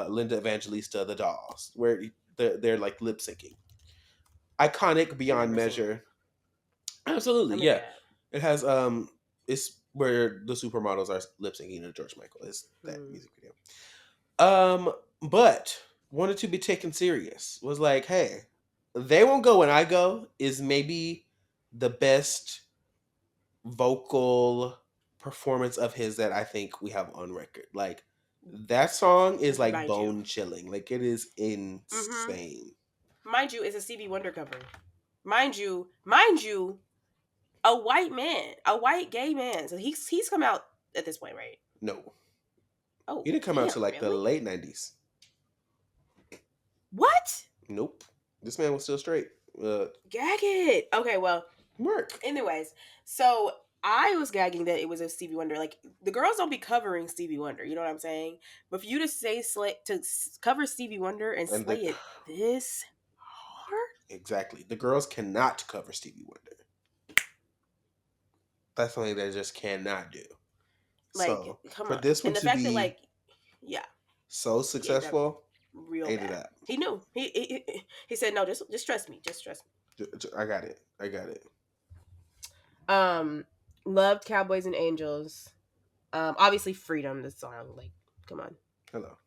Linda Evangelista, the Dolls, where they're like lip syncing. Iconic beyond
Never seen it.
measure. Absolutely,
I mean,
yeah.
yeah.
It has it's where the supermodels are lip syncing to George Michael. Is that
Hmm.
music video? Um, but wanted to be taken serious. Was like, hey, they won't go when I go is maybe the best vocal performance of his that I think we have on record. Like that song is like
Mind you.
bone chilling. Like it is
Mm-hmm.
insane.
Mind you, it's a Stevie Wonder cover. Mind you, a white man, a white gay man. So he's come out at this point, right?
No,
Oh,
he didn't come out to
damn,
like the
really?
late '90s.
What?
Nope, this man was still straight.
Gag it. Okay, well,
Work.
anyways, so I was gagging that it was a Stevie Wonder. Like the girls don't be covering Stevie Wonder. You know what I'm saying? But for you to say cover Stevie Wonder and
And
slay it this hard,
exactly, the girls cannot cover Stevie Wonder. That's something they just cannot do.
like
So
come
for
on.
this one
And the
to
fact that
be
like, yeah,
so
yeah, that
successful,
real
ate it
bad.
up.
He knew. He said no. Just trust me. Just trust me.
I got it. I got it.
Um, loved Cowboys and Angels. Obviously Freedom. The song. Like, come on.
Hello.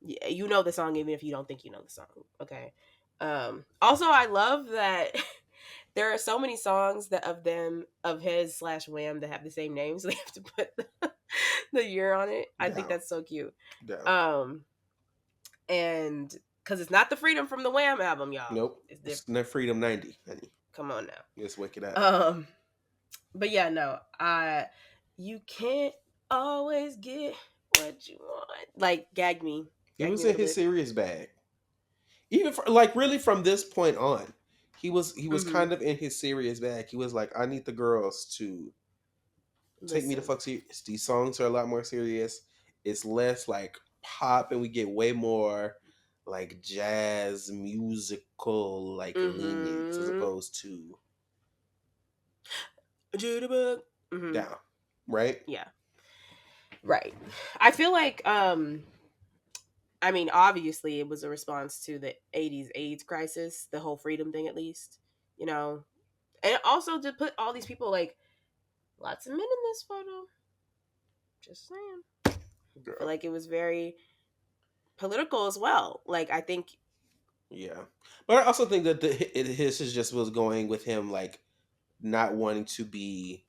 Yeah, you know the song even if you don't think you know the song. Okay. Also I love that there are so many songs that of his slash Wham that have the same name, so they have to put the year on it. I think
Down.
that's so cute.
Down.
And because it's not the Freedom from the Wham album, y'all.
Nope.
It's
It's
different.
not Freedom 90, honey.
Come on now.
Let's wake it up.
But yeah, no. You can't always get what you want. Like gag me.
He
Gag me
was
a
in
little
his
bit.
serious bag. Even for, like really from this point on, he was
Mm-hmm.
kind of in his serious bag. He was like, I need the girls to take me to
Listen.
fuck serious. These songs are a lot more serious. It's less like pop, and we get way more like jazz musical like leanings as
Mm-hmm.
opposed to
Jitterbug. Mm-hmm.
down, right?
Yeah. Right. I feel like I mean, obviously it was a response to the 80s AIDS crisis, the whole freedom thing at least, you know. And also to put all these people like lots of men in this photo. Just saying. I feel
Girl.
like it was very political as well. Like I think
Yeah, but I also think that his is just was going with him like not wanting to be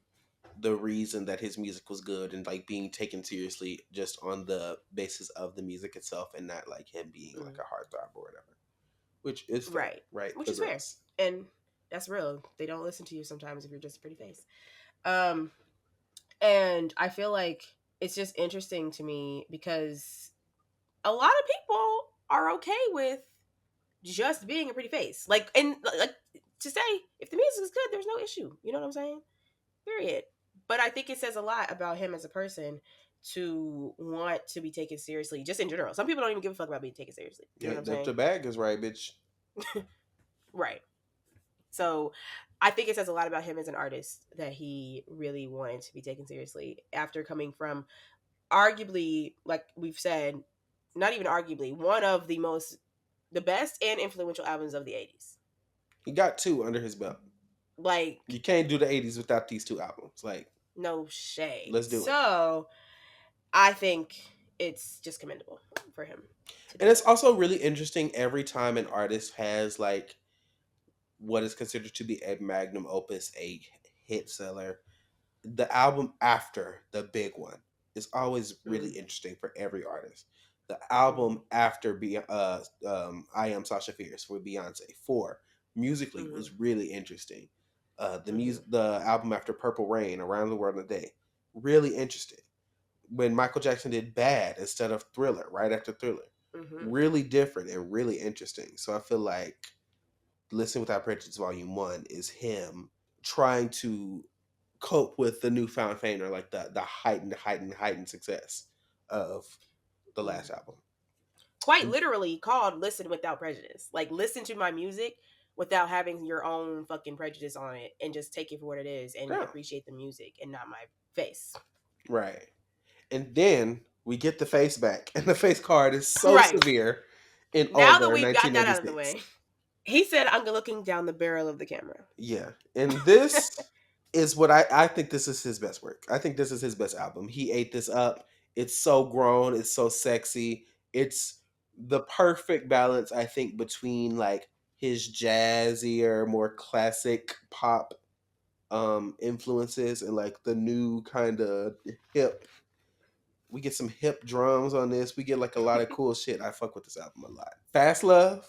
the reason that his music was good and like being taken seriously just on the basis of the music itself and not like him being like
mm,
a heartthrob or whatever, which is fair,
right.
right?
Which is fair.
Progress.
And that's real. They don't listen to you sometimes if you're just a pretty face. Um and I feel like it's just interesting to me because a lot of people are okay with just being a pretty face. Like and like to say if the music is good, there's no issue. You know what I'm saying? Period. But I think it says a lot about him as a person to want to be taken seriously, just in general. Some people don't even give a fuck about being taken seriously. You know
Yeah,
what I'm
if
saying?
the bag is right, bitch.
Right. So I think it says a lot about him as an artist that he really wanted to be taken seriously after coming from arguably, like we've said, not even arguably, one of the best and influential albums of the 80s.
He got two under his belt.
Like,
You can't do the '80s without these two albums. Like,
no shade.
let's do it.
So I think it's just commendable for him to do
And it's
that.
also really interesting every time an artist has like what is considered to be a magnum opus, a hit seller, the album after the big one is always really
Mm,
interesting for every artist. The
mm-hmm,
album after I Am Sasha Fierce for Beyonce 4 musically
mm-hmm,
was really interesting.
mm-hmm,
The album after Purple Rain, Around the World in a Day, really interesting. When Michael Jackson did Bad instead of Thriller, right after Thriller,
mm-hmm.
really different and really interesting. So I feel like Listen Without Prejudice Volume 1 is him trying to cope with the newfound fame or like the heightened success of the
Mm.
last album.
Quite
And
literally called Listen Without Prejudice. Like, listen to my music without having your own fucking prejudice on it and just take it for what it is and
yeah,
appreciate the music and not my face.
right. And then we get the face back, and the face card is so
Right.
severe in
Now that
Older
we've got that out of the
1996.
way, he said, I'm looking down the barrel of the camera.
Yeah. And this is what I think this is his best work. I think this is his best album. He ate this up. It's so grown, it's so sexy. It's the perfect balance, I think, between like his jazzier, more classic pop influences and like the new kind of hip. We get some hip drums on this. We get like a lot of cool shit. I fuck with this album a lot. Fast Love,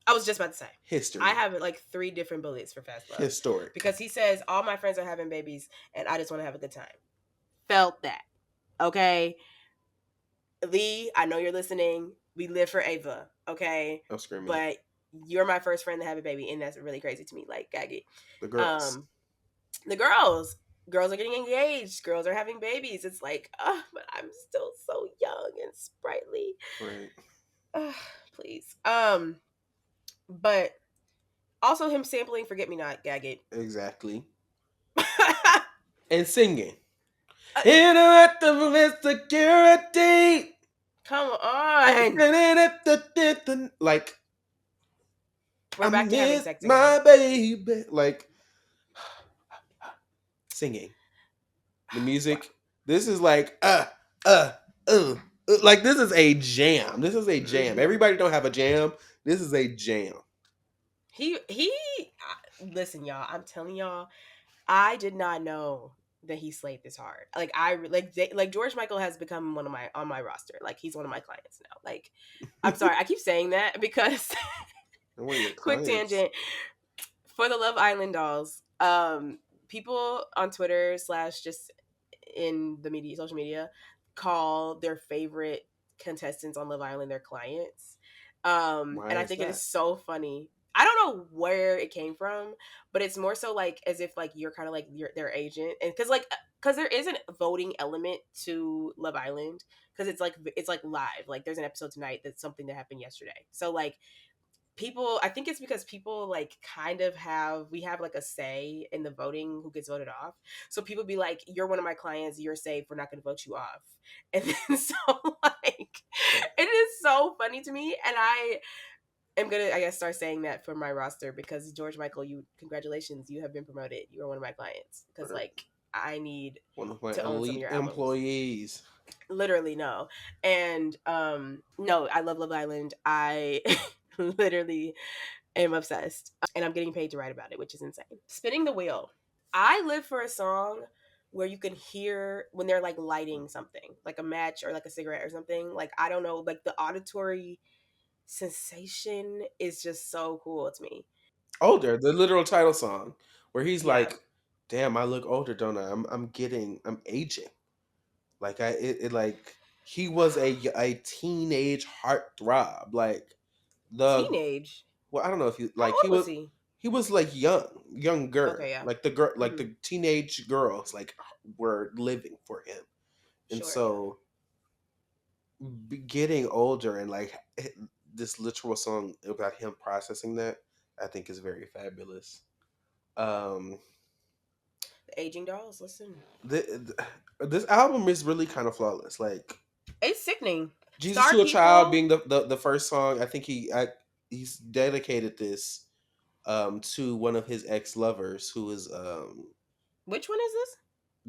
I was just about to say, I
history.
have like three different bullets for Fast Love
Historic.
because he says, all my friends are having babies and I just want to have a good time. Felt that. Okay. Lee, I know you're listening. We live for Ava. Okay.
I'm screaming.
But you're my first friend to have a baby. And that's really crazy to me. Like, gaggy.
The girls.
Um, the girls are getting engaged, girls are having babies. It's like, but I'm still so young and sprightly.
Right.
Please. But also him sampling Forget Me Not, gag it.
Exactly. And singing. Interact with security.
Come on.
Like,
We're
I
back to having
miss
sex again.
my baby. Like, singing. The music. This is like, uh, uh. Like, this is a jam. This is a jam.
Mm-hmm.
Everybody don't have a jam. This is a jam.
He listen, y'all, I'm telling y'all, I did not know that he slayed this hard. Like like George Michael has become one of my on my roster. Like he's one of my clients now. Like I'm sorry, I keep saying that because
And one of your
quick
clients.
tangent for the Love Island dolls. People on Twitter slash just in the media, social media, call their favorite contestants on Love Island their clients.
Why
And I
is
think it is
that?
so funny. I don't know where it came from, but it's more so like as if like you're kind of like their agent, and because there is a voting element to Love Island because it's like live. Like there's an episode tonight that's something that happened yesterday. So like people, I think it's because people like kind of have, we have like a say in the voting who gets voted off. So people be like, you're one of my clients, you're safe, we're not going to vote you off. And then so like it is so funny to me, and I am gonna, I guess, start saying that for my roster, because George Michael, you, congratulations, you have been promoted, you are one of my clients, because like I need
One of my
to own some of
elite
your albums.
employees.
Literally no. And no, I love Love Island. I literally am obsessed, and I'm getting paid to write about it, which is insane. Spinning the Wheel. I live for a song where you can hear when they're like lighting something, like a match or like a cigarette or something. Like, I don't know, like the auditory sensation is just so cool to me.
Older, the literal title song, where he's
Yeah.
like, "Damn, I look older, don't I? I'm aging." Like like he was a teenage heartthrob. Like the
Teenage.
well, I don't know if he
How
like
old was he?
he was like younger.
Okay, yeah.
Like the girl, like
Mm-hmm.
the teenage girls, like were living for him, and
Sure, yeah.
so getting older and like this literal song about him processing that, I think is very fabulous. Um,
The Aging Dolls, listen.
this album is really kind of flawless. Like
It's sickening.
Jesus
Star
to a Child
People.
being the first song, I think he's dedicated this to one of his ex lovers who is
Which one is this?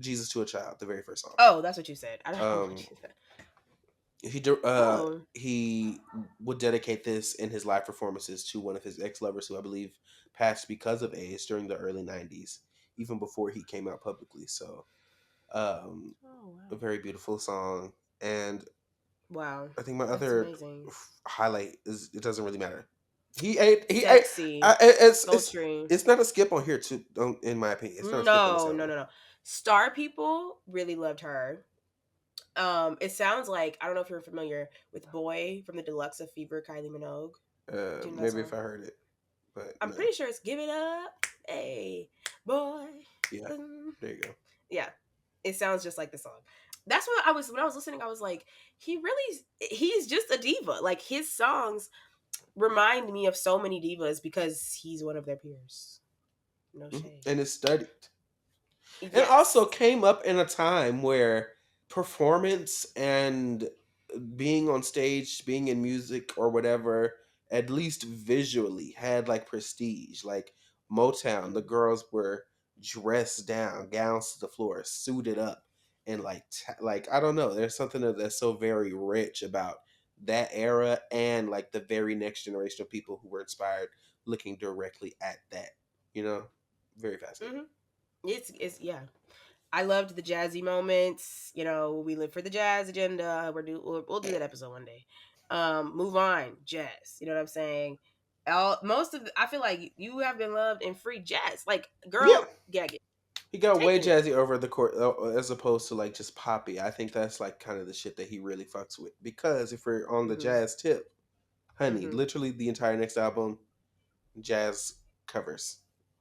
Jesus to a Child, the very first song.
Oh, that's what you said. I don't know what
Um,
you said. Oh,
he would dedicate this in his live performances to one of his ex lovers who I believe passed because of AIDS during the early '90s, even before he came out publicly. So,
oh
a
wow.
very beautiful song. And
Wow.
I think my
That's
other
amazing.
highlight is it doesn't really matter. He ate.
Sexy. Sultry.
It's not a skip on here too. In my opinion, it's not a skip on this
No, no,
album.
no, no. Star People really loved her. It sounds like, I don't know if you're familiar with Boy from the Deluxe of Fever, Kylie Minogue. Do you know that
Maybe if
song?
I heard it, but
I'm
no.
pretty sure it's Give It Up, hey, boy.
Yeah, there you go.
Yeah. It sounds just like the song. That's what I was, when I was listening, I was like, he's just a diva. Like, his songs remind me of so many divas because he's one of their peers. No shade.
And it's studied. And also
Yes.
came up in a time where performance and being on stage, being in music or whatever, at least visually, had like prestige. Like Motown, the
Mm.
girls were dressed down, gowns to the floor, suited up, and like like I don't know. There's something that's so very rich about that era and like the very next generation of people who were inspired, looking directly at that. You know, very fascinating.
Hmm. It's yeah. I loved the jazzy moments. You know, we live for the jazz agenda. We'll do that episode one day. Move on, jazz. You know what I'm saying? Most of I feel like you have been loved in free jazz. Like,
Yeah,
girl, gag it,
he got way
taking it.
jazzy over the court as opposed to like just poppy. I think that's like kind of the shit that he really fucks with. Because if we're on the
Hmm.
jazz tip, honey,
Hmm.
literally the entire next album, jazz covers.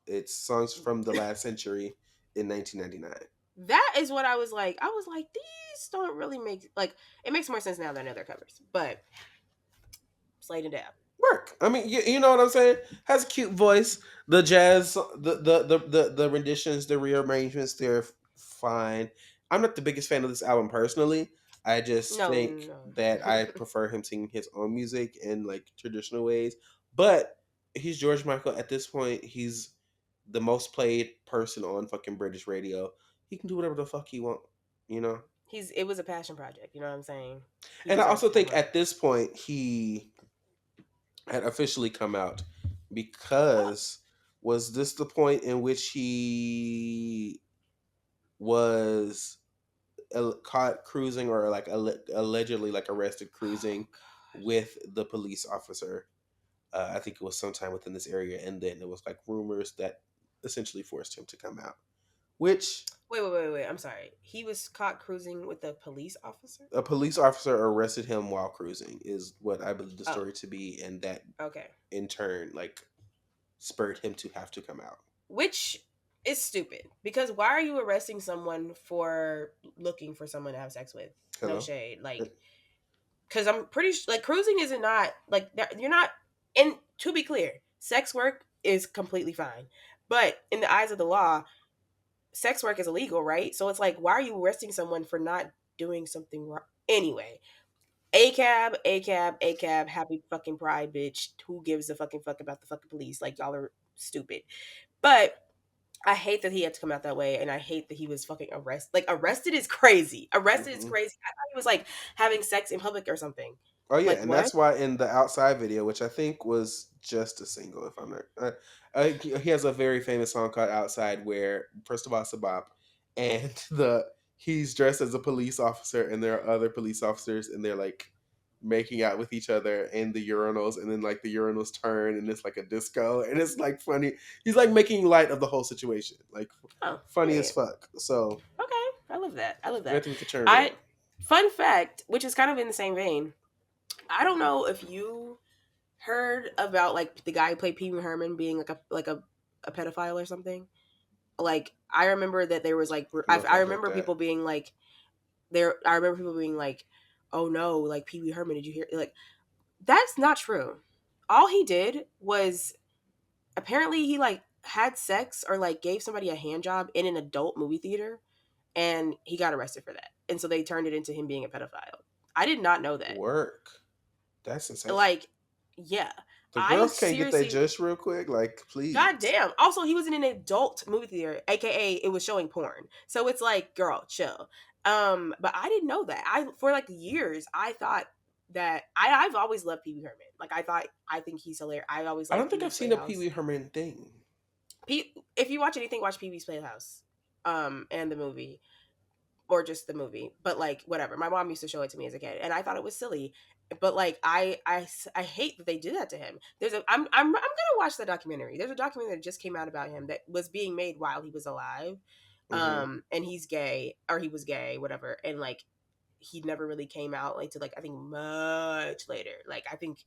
It's songs from the last century in 1999.
That is what I was like. I was like, these don't really make, like, it makes more sense now than other covers. But Slade and Dab.
Work. I mean, you know what I'm saying? Has a cute voice. The jazz, the renditions, the rearrangements, they're fine. I'm not the biggest fan of this album personally. I just
No,
think
no.
that I prefer him singing his own music in like traditional ways. But he's George Michael at this point. He's the most played person on fucking British radio. He can do whatever the fuck he want, you know.
It was a passion project. You know what I'm saying? He
And I
deserves
also
to be
think
heard.
at this point he had officially come out
Oh,
because was this the point in which he was caught cruising or like allegedly like arrested
oh
cruising with the police officer? I think it was sometime within this area, and then it was like rumors that essentially forced him to come out, which
wait. I'm sorry. He was caught cruising with a police officer.
a police officer arrested him while cruising is what I believe the
Oh,
story to be, and that
okay.
in turn like spurred him to have to come out.
Which is stupid, because why are you arresting someone for looking for someone to have sex with? No
Hello.
shade. Like, because I'm pretty like, cruising isn't not like you're not. And to be clear, sex work is completely fine. But in the eyes of the law, sex work is illegal, right? So it's like, why are you arresting someone for not doing something wrong? Anyway, a cab, happy fucking pride, bitch. Who gives a fucking fuck about the fucking police? Like, y'all are stupid. But I hate that he had to come out that way, and I hate that he was fucking arrested. Like, arrested is crazy. Arrested is
Hmm.
crazy. I thought he was like having sex in public or something.
Oh yeah,
Like,
and
what?
that's why in the outside video, which I think was just a single, if I'm not, he has a very famous song called "Outside," where first of all it's a bop, and the he's dressed as a police officer, and there are other police officers, and they're like making out with each other in the urinals, and then like the urinals turn, and it's like a disco, and it's like funny. He's like making light of the whole situation, like
Oh,
funny as
period.
fuck. So
Okay, I love that. I love that.
nothing to turn
I
on.
Fun fact, which is kind of in the same vein. I don't know if you heard about like the guy who played Pee Wee Herman being like a pedophile or something. Like I remember that there was like
I don't know if
I
I heard
remember
that.
people being like there. I remember people being like, "Oh no, like Pee Wee Herman, did you hear?" Like that's not true. All he did was apparently he like had sex or like gave somebody a hand job in an adult movie theater, and he got arrested for that. And so they turned it into him being a pedophile. I did not know that.
Work. That's insane.
Like, yeah.
The
I
girls can't get that
seriously,
just real quick. Like,
god
please.
damn. Also, he was in an adult movie theater, aka it was showing porn. So it's like, girl, chill. But I didn't know that. I for like years I thought that I've always loved Pee Wee Herman. Like I think he's hilarious. I always
I
like
don't
Pee
think I've
Wee's
seen a Pee
Playhouse.
Wee Herman thing.
If you watch anything, watch Pee Wee's Playhouse. And the movie. Or just the movie, but like whatever. My mom used to show it to me as a kid, and I thought it was silly. But like I hate that they did that to him. I'm gonna watch that documentary. There's a documentary that just came out about him that was being made while he was alive,
Hmm.
and he's gay or he was gay, whatever, and like he never really came out like to like I think much later, like I think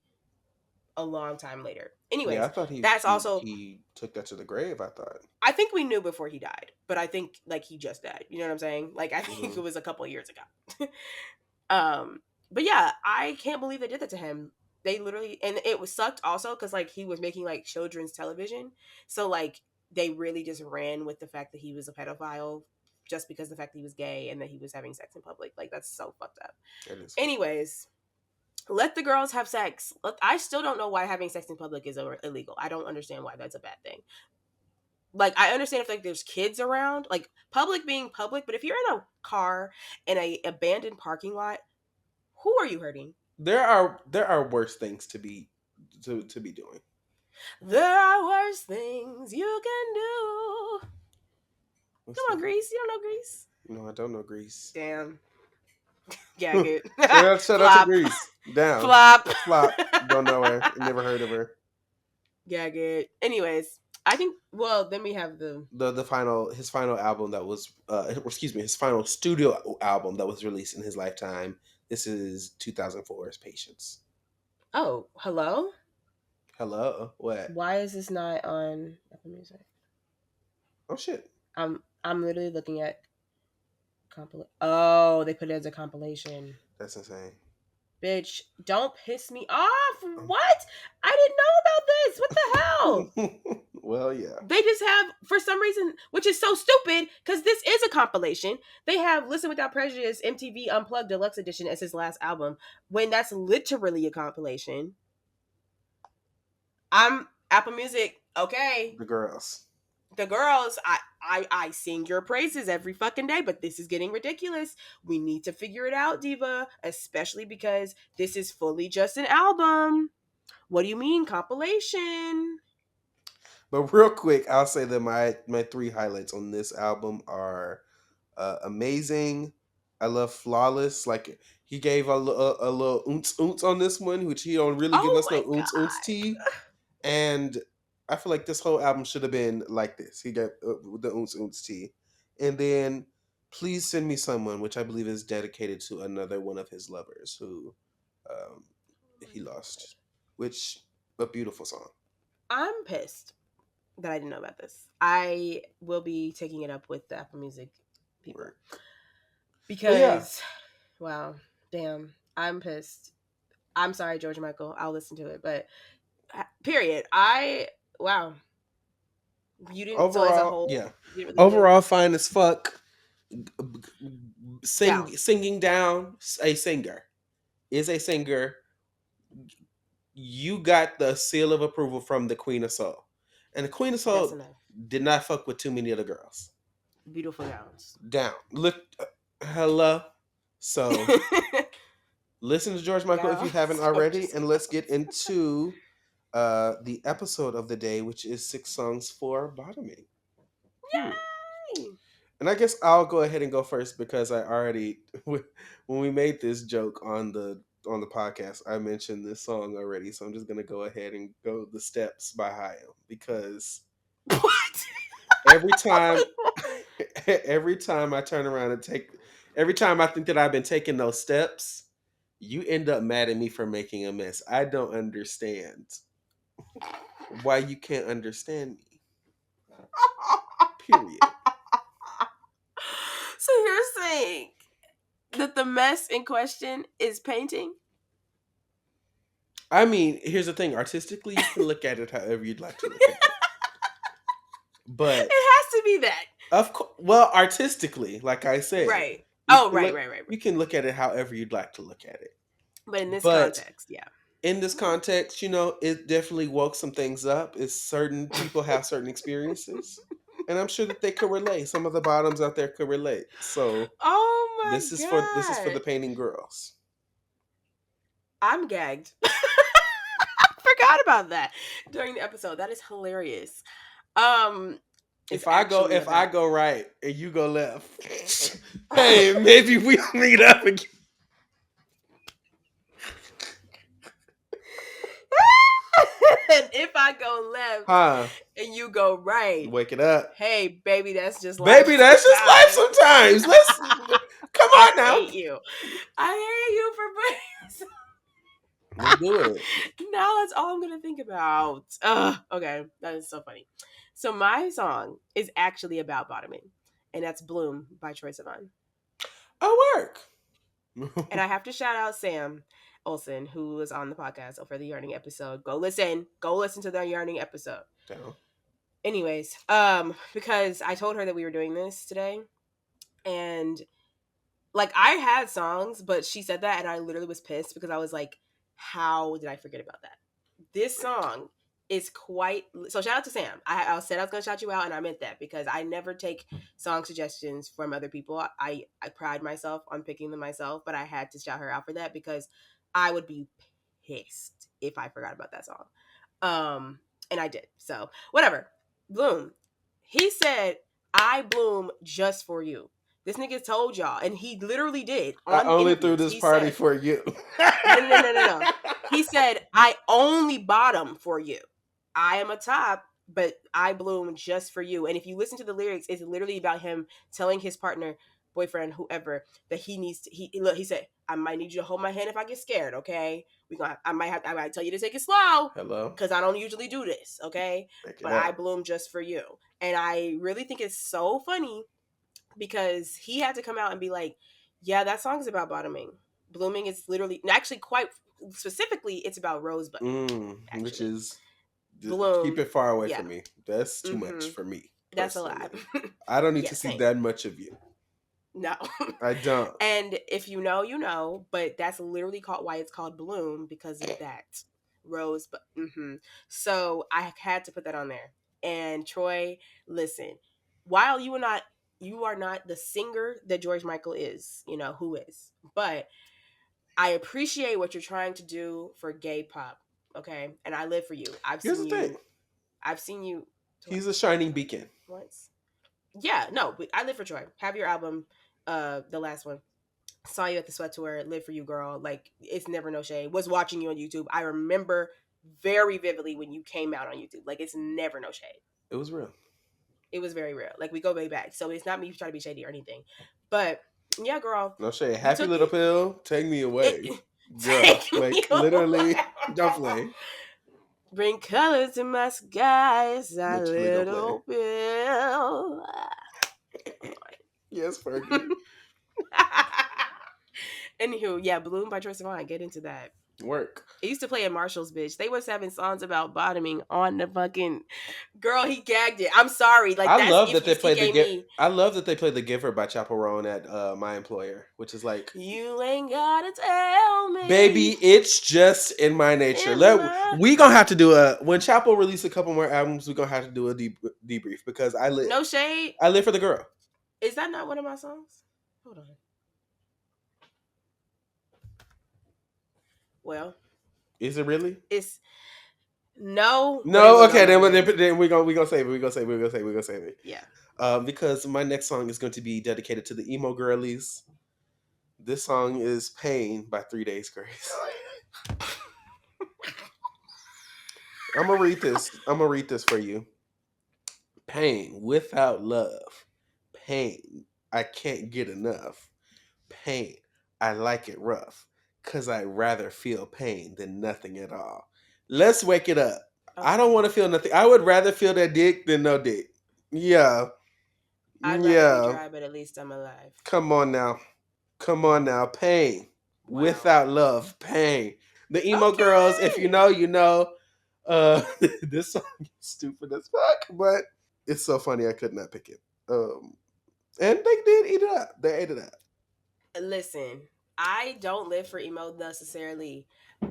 a long time later.
Yeah, I
Anyways,
thought he,
that's
he
also
he took that to the grave. I thought.
I think we knew before he died, but I think like he just died. You know what I'm saying? Like I think
Hmm.
it was a couple years ago. Um, but yeah, I can't believe they did that to him. They literally, and it was sucked also because like he was making like children's television, so like they really just ran with the fact that he was a pedophile just because the fact that he was gay and that he was having sex in public. Like that's so fucked up.
That is fucked up.
Anyways, let the girls have sex. I still don't know why having sex in public is illegal. I don't understand why that's a bad thing. Like I understand if like there's kids around, like public being public, but if you're in a car in a abandoned parking lot, who are you hurting?
There are worse things to be doing.
There are worse things you can do. Come
What's
on,
that?
Grease. You don't know Grease?
No, I don't know Grease.
Damn. Gag it.
Shout out to
Flop.
Grease. Down.
Flop.
Flop. Don't know her. Never heard of her.
Gag it. Anyways, I think, well, then we have the.
The final his final album that was excuse me, his final studio album that was released in his lifetime. This is 2004's Patience.
Oh, hello?
Hello. What?
Why is this not on Apple Music?
Oh shit.
I'm literally looking at compilation. Oh, they put it as a compilation.
That's insane.
Bitch, don't piss me off.
Um,
What? I didn't know about this. What the hell?
well, yeah.
They just have, for some reason, which is so stupid, because this is a compilation. They have Listen Without Prejudice MTV Unplugged Deluxe Edition as his last album, when that's literally a compilation. I'm Apple Music, okay.
The girls.
The girls, I sing your praises every fucking day, but this is getting ridiculous. We need to figure it out, Diva, especially because this is fully just an album. What do you mean compilation?
But real quick, I'll say that my three highlights on this album are amazing. I love flawless. Like he gave a little ounce ounce on this one, which he don't really give
Oh
us no
my
ounce ounce
god.
tea. And I feel like this whole album should have been like this. He got the ounce ounce tea, and then please send me someone, which I believe is dedicated to another one of his lovers who um,
Oh
he
my god.
lost. Which a beautiful song.
I'm pissed that I didn't know about this. I will be taking it up with the Apple Music people
Work. But yeah,
because, wow, damn, I'm pissed. I'm sorry, George Michael. I'll listen to it, but Period. Wow. You didn't. So as a
Overall,
whole,
yeah.
you didn't really dig.
Overall, fine as fuck.
Down.
Singing down, a singer is a singer. You got the seal of approval from the Queen of Soul, and the Queen of
That's
Soul
enough.
did not fuck with too many other girls.
Beautiful gowns.
Down, look, hello. So listen to George Michael if you haven't
Gowns.
already,
Gorgeous
and let's get
gowns.
into the episode of the day, which is 6 songs for bottoming. Hmm.
Yay!
And I guess I'll go ahead and go first because I already when we made this joke on the podcast, I mentioned this song already. So I'm just gonna go ahead and go the steps by Hayam because
What?
every time every time I turn around and take every time I think that I've been taking those steps, you end up mad at me for making a mess. I don't understand why you can't understand me. Period.
So you're saying that the mess in question is painting?
I mean, here's the thing. Artistically, you can look at it however you'd like to look at it.
It
But
has to be that.
of course, well, artistically, like I said,
Right.
you
Oh,
can
right,
look
right, right, right.
you can look at it however you'd like to look at it.
But in this
But
context, yeah.
in this context, it definitely woke some things up. It's certain people have certain experiences, and I'm sure that they could relate. Some of the bottoms out there could relate. So
Oh my
this is for the
god.
painting girls.
I'm gagged. Forgot about that during the episode. That is hilarious. Um it's actually
If I
about
go right and you go left, hey, maybe we meet up again.
and if I go left
Huh?
and you go right,
Wake it up.
hey baby, that's just life
Baby, that's just life
sometimes.
sometimes. Let's come
I
on now.
hate you. I hate you for putting
Let's do it.
now that's all I'm gonna think about. Ugh, okay, that is so funny. So my song is actually about bottoming, and that's "Bloom" by Troye Sivan.
Oh, work.
And I have to shout out Sam Olsen, who was on the podcast for the Yearning episode. Go listen. Go listen to the Yearning episode.
Down.
Anyways, because I told her that we were doing this today, and like I had songs, but she said that, and I literally was pissed because I was like, "How did I forget about that?" This song is quite so. Shout out to Sam. I said I was gonna shout you out, and I meant that because I never take song suggestions from other people. I pride myself on picking them myself, but I had to shout her out for that because I would be pissed if I forgot about that song. And I did. So whatever. Bloom. He said, "I bloom just for you." This nigga told y'all, and he literally did
I
on
only threw
interviews.
this
He
party
said,
for you.
no, no, no, no, no, no. He said, "I only bottom for you. I am a top, but I bloom just for you." And if you listen to the lyrics, it's literally about him telling his partner, boyfriend, whoever, that he needs to. He said, "I might need you to hold my hand if I get scared. Okay, I might tell you to take it slow
Hello.
because I don't usually do this. Okay,
Pick it
but I
up.
bloom just for you." And I really think it's so funny because he had to come out and be like, "Yeah, that song is about bottoming. Blooming is literally, actually, quite specifically, it's about rosebud.
Which
Actually,
is keep
bloom,
it far away
yeah,
from me. That's too much
mm-hmm.
for me
That's a lot.
personally. I don't need
Yeah,
to see
same.
that much of you.
No,
I don't.
and if you know, you know. But that's literally called why it's called bloom because of that rosebud. So I had to put that on there. And Troy, listen, while you are not the singer that George Michael is, who is, but I appreciate what you're trying to do for gay pop. Okay. And I live for you.
Here's the thing.
I've seen you
He's a shining beacon.
once. Yeah, no, but I live for Troy. Have your album, the last one. Saw you at the sweat tour, live for you, girl. Like, it's never no shade. Was watching you on YouTube. I remember very vividly when you came out on YouTube. Like, it's never no shade.
It was real.
It was very real. Like, we go way back. So it's not me trying to be shady or anything. But yeah, girl,
No shade.
you
Happy
took
little
it.
pill. Take me away.
It
Girl.
take me
Like
away.
literally, don't play.
Bring colors to my skies, a
Literally don't play.
little pill.
Yes, Fergie.
Anywho, yeah, Bloom by Troye Sivan. Get into that.
Work.
It used to play at Marshall's, bitch. They was having songs about bottoming on the fucking girl. He gagged it. I'm sorry. Like
I
that's
love
if
that
you
they played the
CK
give.
me.
I love that they played the Giver by Chappell Roan at my employer, which is like,
You ain't gotta tell
baby,
me
it's just in my nature.
in
Let
my
we gonna have to do a when Chappell release a couple more albums. We gonna have to do a debrief because
no shade.
I live for the girl.
Is that not one of my songs? Hold on. Well,
Is it really?
it's no, but it
No.
was
Okay,
on the
then,
list.
we gonna save it. We gonna save it. We gonna save it. We gonna save it.
Yeah.
Because my next song is going to be dedicated to the emo girlies. This song is "Pain" by 3 Days Grace. I'm gonna read this. I'm gonna read this for you. Pain without love. Pain. I can't get enough. Pain. I like it rough. Cause I'd rather feel pain than nothing at all. Let's wake it up. I don't
Okay.
want to feel nothing. I would rather feel that dick than no dick. Yeah.
I'd rather be
Yeah.
dry, but at least I'm alive.
Come on now. Come on now. Pain.
Wow.
Without love. Pain. The emo girls, if you
Okay.
know, you know. Uh this song is stupid as fuck, but it's so funny I could not pick it. And they did eat it up. They ate it up.
Listen, I don't live for emo necessarily,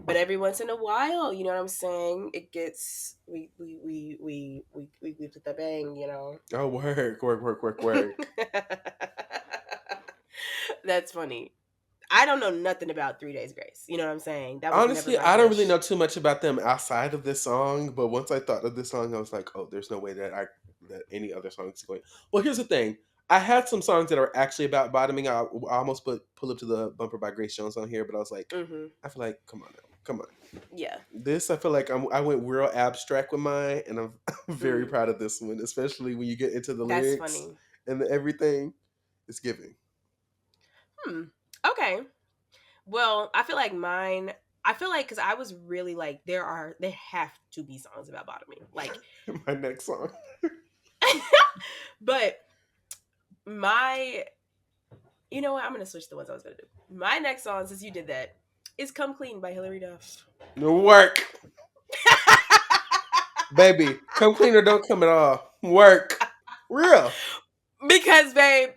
but every once in a while, you know what I'm saying? It gets we put the bang, you know.
Oh, work, work, work, work, work.
That's funny. I don't know nothing about 3 Days Grace. You know what I'm saying? That was never
Honestly,
my
I don't really
dish.
know too much about them outside of this song, but once I thought of this song, I was like, oh, there's no way that any other songs going. Well, here's the thing. I had some songs that are actually about bottoming out. I almost put Pull Up to the Bumper by Grace Jones on here, but I was like,
Mm-hmm.
I feel like, come on now. Come on.
Yeah.
This, I feel like I went real abstract with mine, and I'm very
Mm.
proud of this one, especially when you get into the
That's
lyrics
funny.
and everything. It's giving.
Hmm. Okay. Well, I feel like mine. I feel like because I was really like there have to be songs about bottoming, like,
My next song.
but my you know what? I'm gonna switch the ones I was gonna do. My next song, since you did that, is "Come Clean" by Hilary Duff.
Work. Baby, come clean or don't come at all. Work. Real.
Because, babe,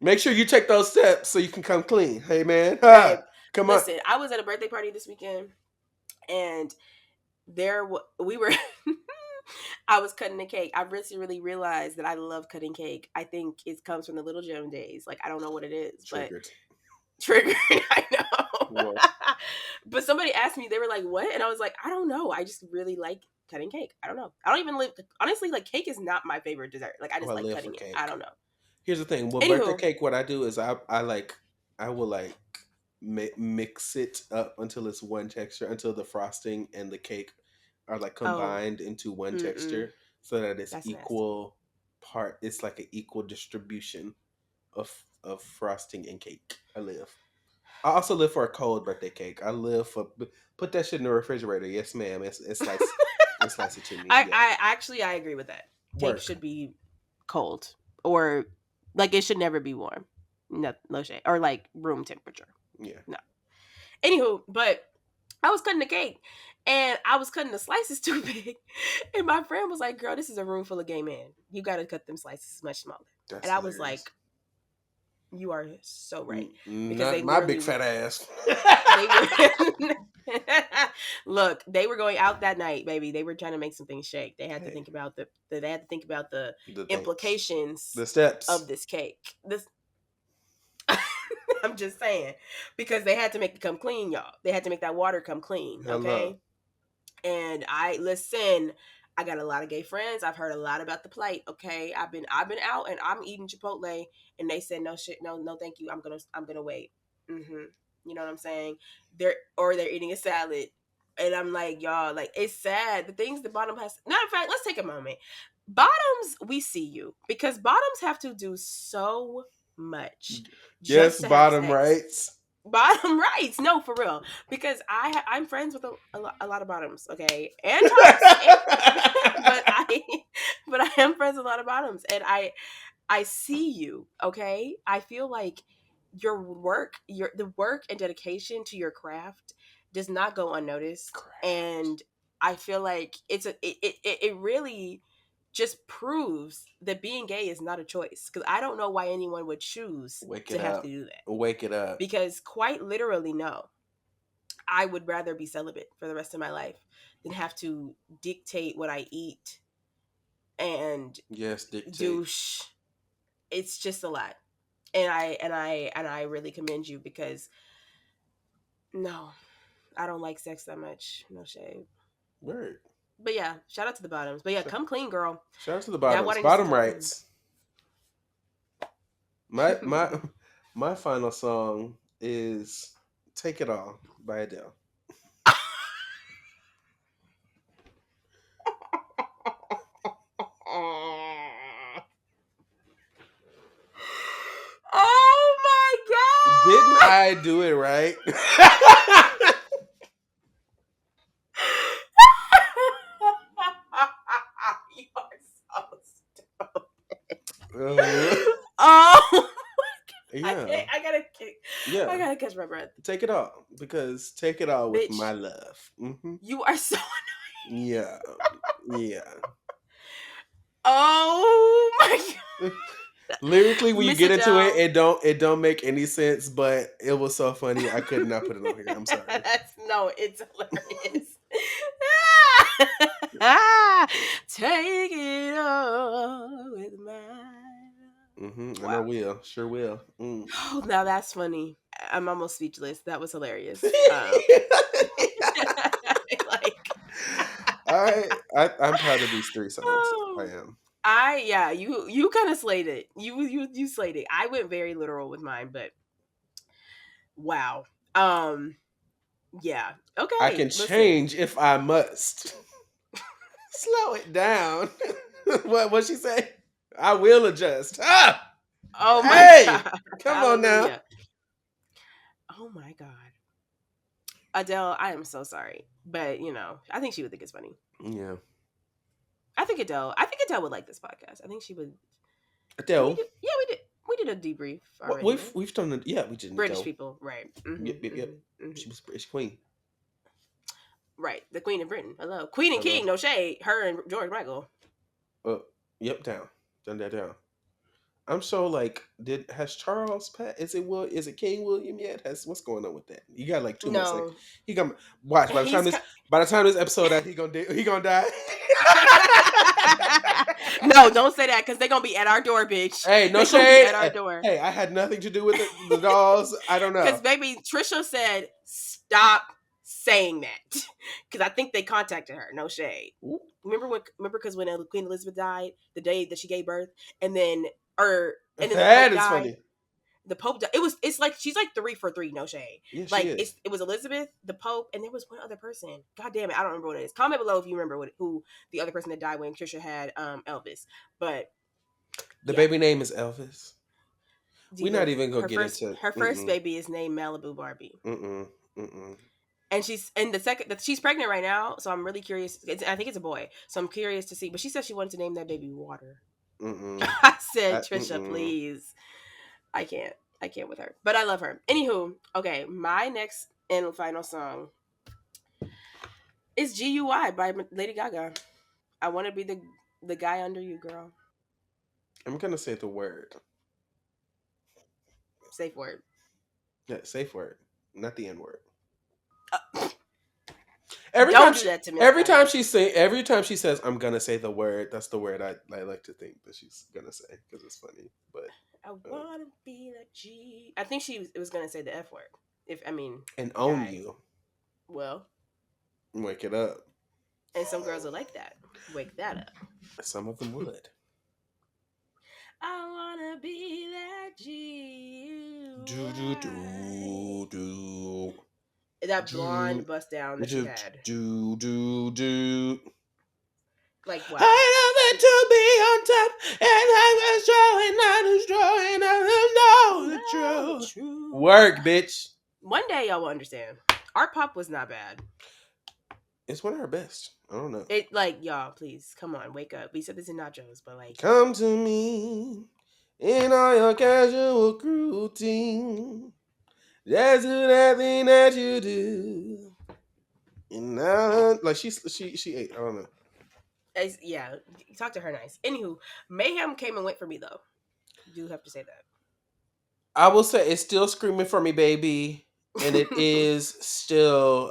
Make sure you take those steps so you can come clean. Hey, man.
babe,
Come on.
listen, I was at a birthday party this weekend, and we were. I was cutting the cake. I really realized that I love cutting cake. I think it comes from the Little Gem days. Like, I don't know what it is, but
Triggered.
triggered. I know.
Whoa.
But somebody asked me, they were like, "What?" And I was like, "I don't know. I just really like cutting cake. I don't know. I don't even live. Honestly, like cake is not my favorite dessert. Like I
Oh,
just
I
like
live for
cutting it. I
cake.
don't know.
Here's the thing. With birthday
Anywho,
cake, what I do is I will like mix it up until it's one texture, until the frosting and the cake are like
oh,
combined into one
mm-mm,
texture so that it's
that's nasty.
equal part. It's like an equal distribution of frosting and cake. I live. I also live for a cold birthday cake. I live for put that shit in the refrigerator. Yes, ma'am. It's slice it to me. Yeah.
I actually I agree with that. Cake
Work.
should be cold or like it should never be warm. No, no shade or like room temperature.
Yeah.
No. Anywho, but I was cutting the cake and I was cutting the slices too big. And my friend was like, "Girl, this is a room full of gay men. You got to cut them slices much smaller."
That's
And I was
hilarious.
like, "You are so right." Because
Not
they
my big
literally
fat ass.
they were look, they were going out that night, baby. They were trying to make some things shake. They had to
Hey,
think about they had to think about the
the things,
implications
the steps.
of this cake. This I'm just saying because they had to make it come clean, y'all. They had to make that water come clean,
Hello.
okay? And I listen. I got a lot of gay friends. I've heard a lot about the plight. Okay, I've been out and I'm eating Chipotle, and they said no shit, no, thank you. I'm gonna wait. You know what I'm saying? They're eating a salad, and I'm like, y'all, like it's sad. The things the bottom has. Matter of fact, let's take a moment. Bottoms, we see you because bottoms have to do so much
Yes,
just to have
bottom
sex.
rights.
Bottom rights, no, for real, because I'm friends with a lot of bottoms, okay, and tops, but I am friends with a lot of bottoms, and I see you, okay. I feel like your work, the work and dedication to your craft. does not go unnoticed.
Correct.
And I feel like it really just proves that being gay is not a choice, because I don't know why anyone would choose
Wake
to
it
have to
up.
do that.
Wake it up.
Because quite literally, no, I would rather be celibate for the rest of my life than have to dictate what I eat and
Yes, dictate.
douche. It's just a lot. And I really commend you, because no, I don't like sex that much. No shade.
Word.
But yeah, shout out to the bottoms. But yeah,
Sh-
come clean, girl.
Shout out to the
That
bottoms.
water needs to
Bottom
come clean.
rights. My my final song is "Take It All" by Adele.
Oh
Didn't
my god!
I do it right?
You are so
uh,
oh, I
yeah,
can't. I gotta kick. I
yeah.
gotta catch my breath,
Take it all because take it all with my
bitch.
love.
You are so.
Yeah, yeah.
Oh my
Lyrically,
god,
when you
Miss
get into it,
Adele.
it don't make any sense, but it was so funny. I could not put it on here. I'm sorry.
That's no, it's hilarious. Take it all with mine.
And I
Wow.
will, sure will. Mm.
Oh, now that's funny. I'm almost speechless. That was hilarious. Like,
I'm proud of these three songs. I
oh,
am.
yeah, you kind of slayed it. You slayed it. I went very literal with mine, but wow. Um, yeah.
I can
Okay, listen.
change if I must. Slow it down. What she say? I will adjust. Ah,
Oh my
hey,
god.
come on now.
Hallelujah. Oh my god. Adele, I am so sorry. But, I think she would think it's funny.
Yeah,
I think Adele would like this podcast. I think she would. Did we
Adele.
do? Yeah, we did. We did a debrief
What
already, right?
we've done it. Yeah, we did
British
Adele.
people, right?
Yep, yep, yep.
Hmm.
She was British Queen.
Right, the Queen of Britain. Hello, Queen and
Hello.
King. No shade. Her and George Michael.
Yep, down. Done that down. I'm so like, did has Charles Pat? Is it King William yet? Has what's going on with that? You got like 2 more seconds.
No,
He gonna watch
he's.
by the time this episode out, he gonna die.
No, don't say that, because they're gonna be at our door, bitch.
Hey, no
They're gonna be
shade.
at our door.
Hey, I had nothing to do with it. The dolls. I don't
Because
know.
baby, Trisha said, "Stop saying that," because I think they contacted her. No shade.
Ooh,
Remember because when Queen Elizabeth died, the day that she gave birth, and then or and then the
that
Pope
is
died.
funny.
The Pope died. It's like she's like 3 for 3. No shade.
Yeah, she
Like
is.
it was Elizabeth, the Pope, and there was one other person. God damn it, I don't remember what it is. Comment below if you remember who the other person that died when Trisha had Elvis. But
The
yeah,
baby name is Elvis. We're not
Diva.
even gonna
Her
get
first
into.
her first
Mm-mm,
baby is named Malibu Barbie.
mm-mm, mm-mm.
And she's pregnant right now, so I'm really curious. I think it's a boy, so I'm curious to see. But she said she wanted to name that baby Water.
Mm-mm.
I said, Trisha,
Mm-mm.
please. I can't. I can't with her, but I love her. Anywho, okay, my next and final song is "GUI" by Lady Gaga. I want to be the guy under you, girl.
I'm gonna say the word.
Safe word.
Yeah, safe word, not the N word.
Uh,
Every time
don't do
she,
that to Miss Gaga.
every time she says, "I'm gonna say the word," that's the word I like to think that she's gonna say because it's funny. But
I
uh,
want to be the G. I think was gonna say the F word. If I mean,
and own
guy.
you,
Well,
wake it up.
and some girls are like that. Wake that up.
Some of them would.
I wanna be that G.
Do do do do
That
do
blonde bust down that she
do
had.
do do.
Like, wow.
I love it to be on top, and I was showing not who's drawing. I know the
Know the
truth.
truth.
Work, bitch.
One day y'all will understand. Art pop was not bad.
It's one of her best. I don't know.
It like y'all, please come on, wake up. We said this in nachos, but like
Come to me in all your casual routine. Just do that thing that you do. Like she ate. I don't know.
Yeah, talk to her nice. Anywho, Mayhem came and went for me though. Do have to say that.
I will say it's still screaming for me, baby, and it is still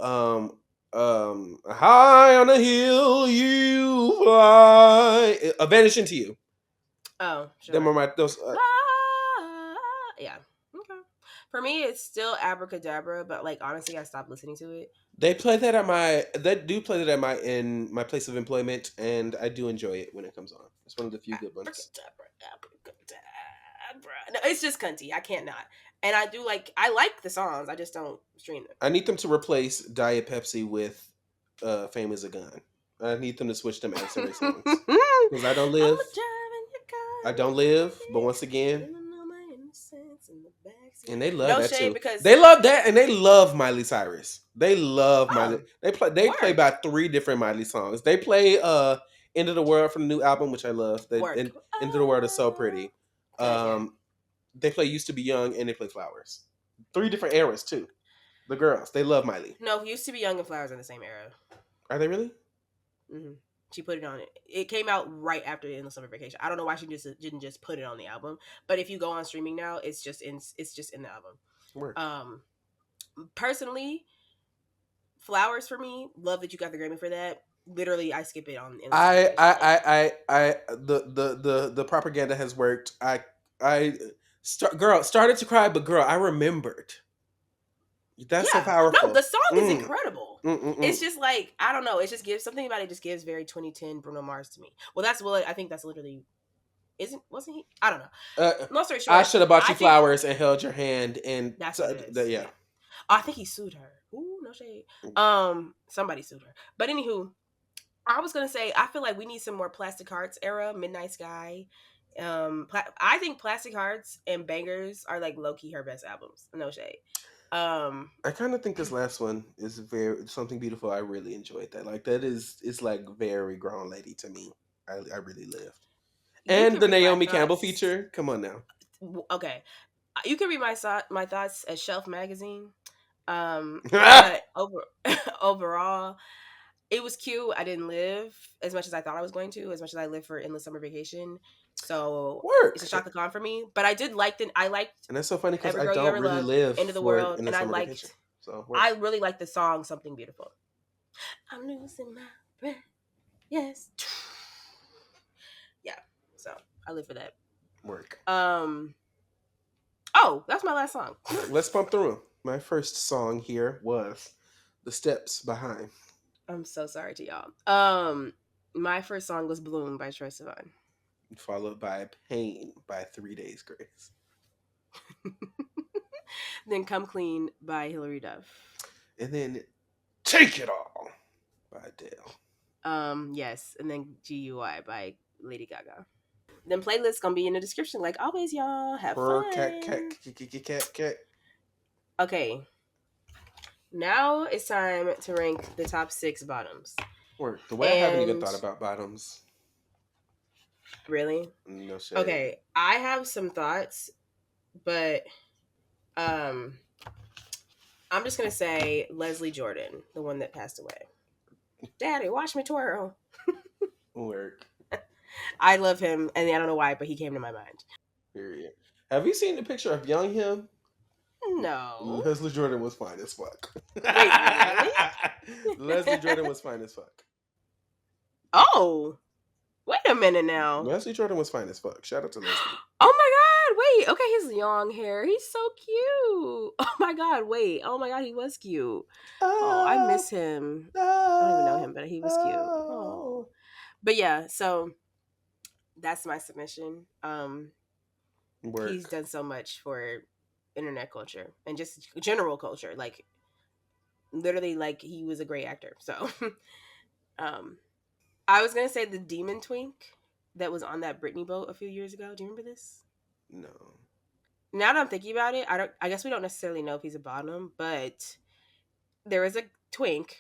high on a hill you fly. A vanish into you.
Oh,
Them
sure.
are my those.
Yeah. Okay. For me, it's still Abracadabra, but like honestly, I stopped listening to it.
They play that at my. They do play that at my in my place of employment, and I do enjoy it when it comes on. It's one of the few good ones.
Abracadabra, abracadabra. No, it's just cunty. I can't not. And I like the songs. I just don't stream them.
I need them to replace Diet Pepsi with "Fame Is a Gun." I need them to switch them out every songs
I'm
because I don't
a
live.
driving your
I
car,
don't live, but once again,
feeling all my innocence in the backseat.
and they love
No
that
shade
too.
because
They love that, and they love Miley Cyrus. They love Miley.
oh,
They play
work,
about three different Miley songs. They play "End of the World" from the new album, which I love. That
work.
and "End of the World" is so pretty.
Good, yeah.
They play "Used to Be Young" and they play "Flowers." Three different eras too. The girls, they love Miley.
No, used to be Young and Flowers in the same era.
Are they really?
hmm She put it on it. It came out right after the Endless Summer Vacation. I don't know why she just didn't just put it on the album. But if you go on streaming now, it's just in the album.
Work.
Personally, Flowers for me. Love that you got the Grammy for that. Literally, I skip it on Endless Summer
I
Vacation. Like,
the propaganda has worked. Girl started to cry, but girl, I remembered. That's so
yeah, no, the
powerful.
song is incredible. It's
Mm.
just like I don't know. It just gives something about it. Just gives very 2010 Bruno Mars to me. Well, that's what I think. That's literally wasn't he? I don't know.
Uh,
Long story
I
short,
should have bought
I
you
think
flowers and held your hand, and
that's what it is.
yeah.
Yeah. Oh, I think he sued her. Ooh, no shade. Somebody sued her. But anywho, I was gonna say I feel like we need some more Plastic Hearts era, Midnight Sky. I think Plastic Hearts and Bangers are like low key her best albums. No shade. Um,
I kind of think this last one is very something beautiful. I really enjoyed that. Like that is it's like very grown lady to me. I really lived.
you
And
can
the
read my
Naomi Campbell
thoughts.
feature. Come on now.
Okay, you can read my thoughts at Shelf Magazine. But overall, it was cute. I didn't live as much as I thought I was going to, as much as I lived for Endless Summer Vacation. So it's a
Work.
chocolate con for me. But I did like the I liked
And that's so funny because
Every
I
Girl You
don't
Ever
really
Loved,
live
End of the
for it
World,
in the
and
summer vacation. So
I
work.
really liked the song Something Beautiful. I'm losing my breath. Yes. Yeah. So I live for that.
Work.
Oh, that's my last song.
Let's pump through 'em. My first song here was "The Steps Behind,"
I'm so sorry to y'all. My first song was Bloom by Troye Sivan.
followed by "Pain" by 3 Days Grace,
Then Come Clean by Hilary Duff.
and then "Take It All" by Adele.
Yes, and then GUI by Lady Gaga. Then playlist gonna be in the description, like always, y'all. Have
Purr, cat, cat,
fun.
cat, cat.
Okay, now it's time to rank the top 6 bottoms.
Work. The way I haven't even
And
thought about bottoms.
really,
No shade.
okay, I have some thoughts, but I'm just gonna say Leslie Jordan, the one that passed away. Daddy, watch me twirl.
Work.
I love him, and I don't know why, but he came to my mind.
Period. Have you seen the picture of young him?
No.
Leslie Jordan was fine as fuck.
Wait, really?
Leslie Jordan was fine as fuck.
Oh, wait a minute now.
Leslie Jordan was fine as fuck. Shout out to Leslie.
Oh my god, wait. Okay, his long hair. He's so cute. Oh my god, wait. Oh my god, he was cute. Oh, I miss him. I don't even know him, but he was cute. Oh. But yeah, so that's my submission. He's
Work.
done so much for internet culture and just general culture. Like literally like he was a great actor. So um I was gonna say the demon twink that was on that Britney boat a few years ago. Do you remember this?
No.
Now that I'm thinking about it, I guess we don't necessarily know if he's a bottom, but there is a twink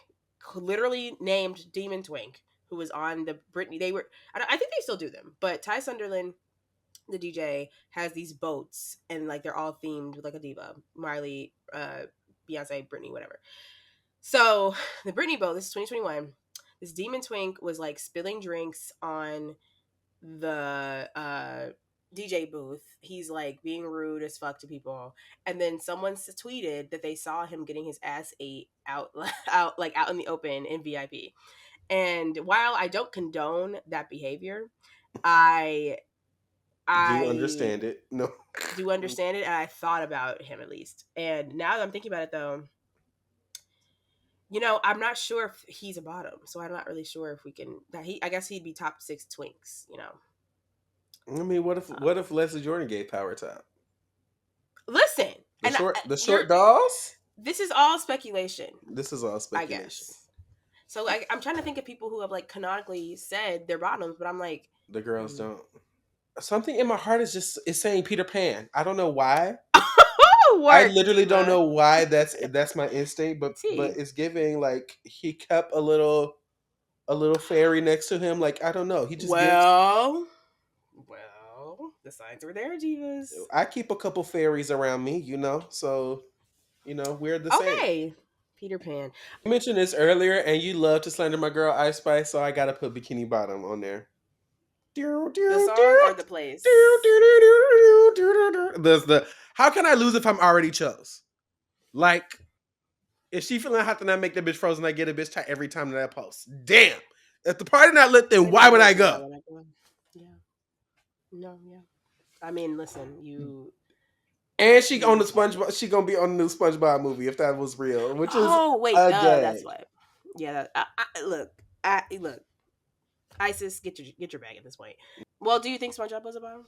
literally named Demon Twink who was on the Britney. They were I think they still do them, but Ty Sunderland, the DJ, has these boats and like they're all themed with like a diva. Miley, Beyonce, Britney, whatever. So the Britney boat. This is 2021. This demon twink was like spilling drinks on the DJ booth. He's like being rude as fuck to people, and then someone tweeted that they saw him getting his ass ate out, out in the open in VIP. And while I don't condone that behavior, I
Do
I
understand it? No.
do understand it, and I thought about him at least. And now that I'm thinking about it, though, I'm not sure if he's a bottom, so I'm not really sure if we can. That he, I guess he'd be top six twinks.
I mean, what if Leslie Jordan gave Power Top?
Listen,
The
and you're.
short dolls.
This is all speculation,
This is all
I
speculation.
guess. So I'm trying to think of people who have like canonically said they're bottoms, but I'm like,
The girls don't. Something in my heart is saying Peter Pan. I don't know why. I
work,
literally don't
Diva.
know why that's my instinct, but
T.
it's giving like he kept a little fairy next to him. Like I don't know. He just gives.
Well, the signs were there, divas.
I keep a couple fairies around me, so we're the same.
Okay, Peter Pan.
You mentioned this earlier, and you love to slander my girl Ice Spice, so I gotta put Bikini Bottom on there.
The song or the place?
There's the how can I lose if I'm already chose? Like, if she feeling hot, then I make the bitch frozen. I get a bitch tie every time that I post. Damn. If the party not lit, then
Maybe
why
the
would I
reason why
go?
when I go. Yeah. No. Yeah. I mean, listen. You.
And she on
You.
the SpongeBob. She gonna be on the new SpongeBob movie if that was real, which is
Oh wait.
a
That's
gag.
what. Yeah. Look. Look. ISIS, get your bag at this point. Well, do you think SpongeBob was a bottom?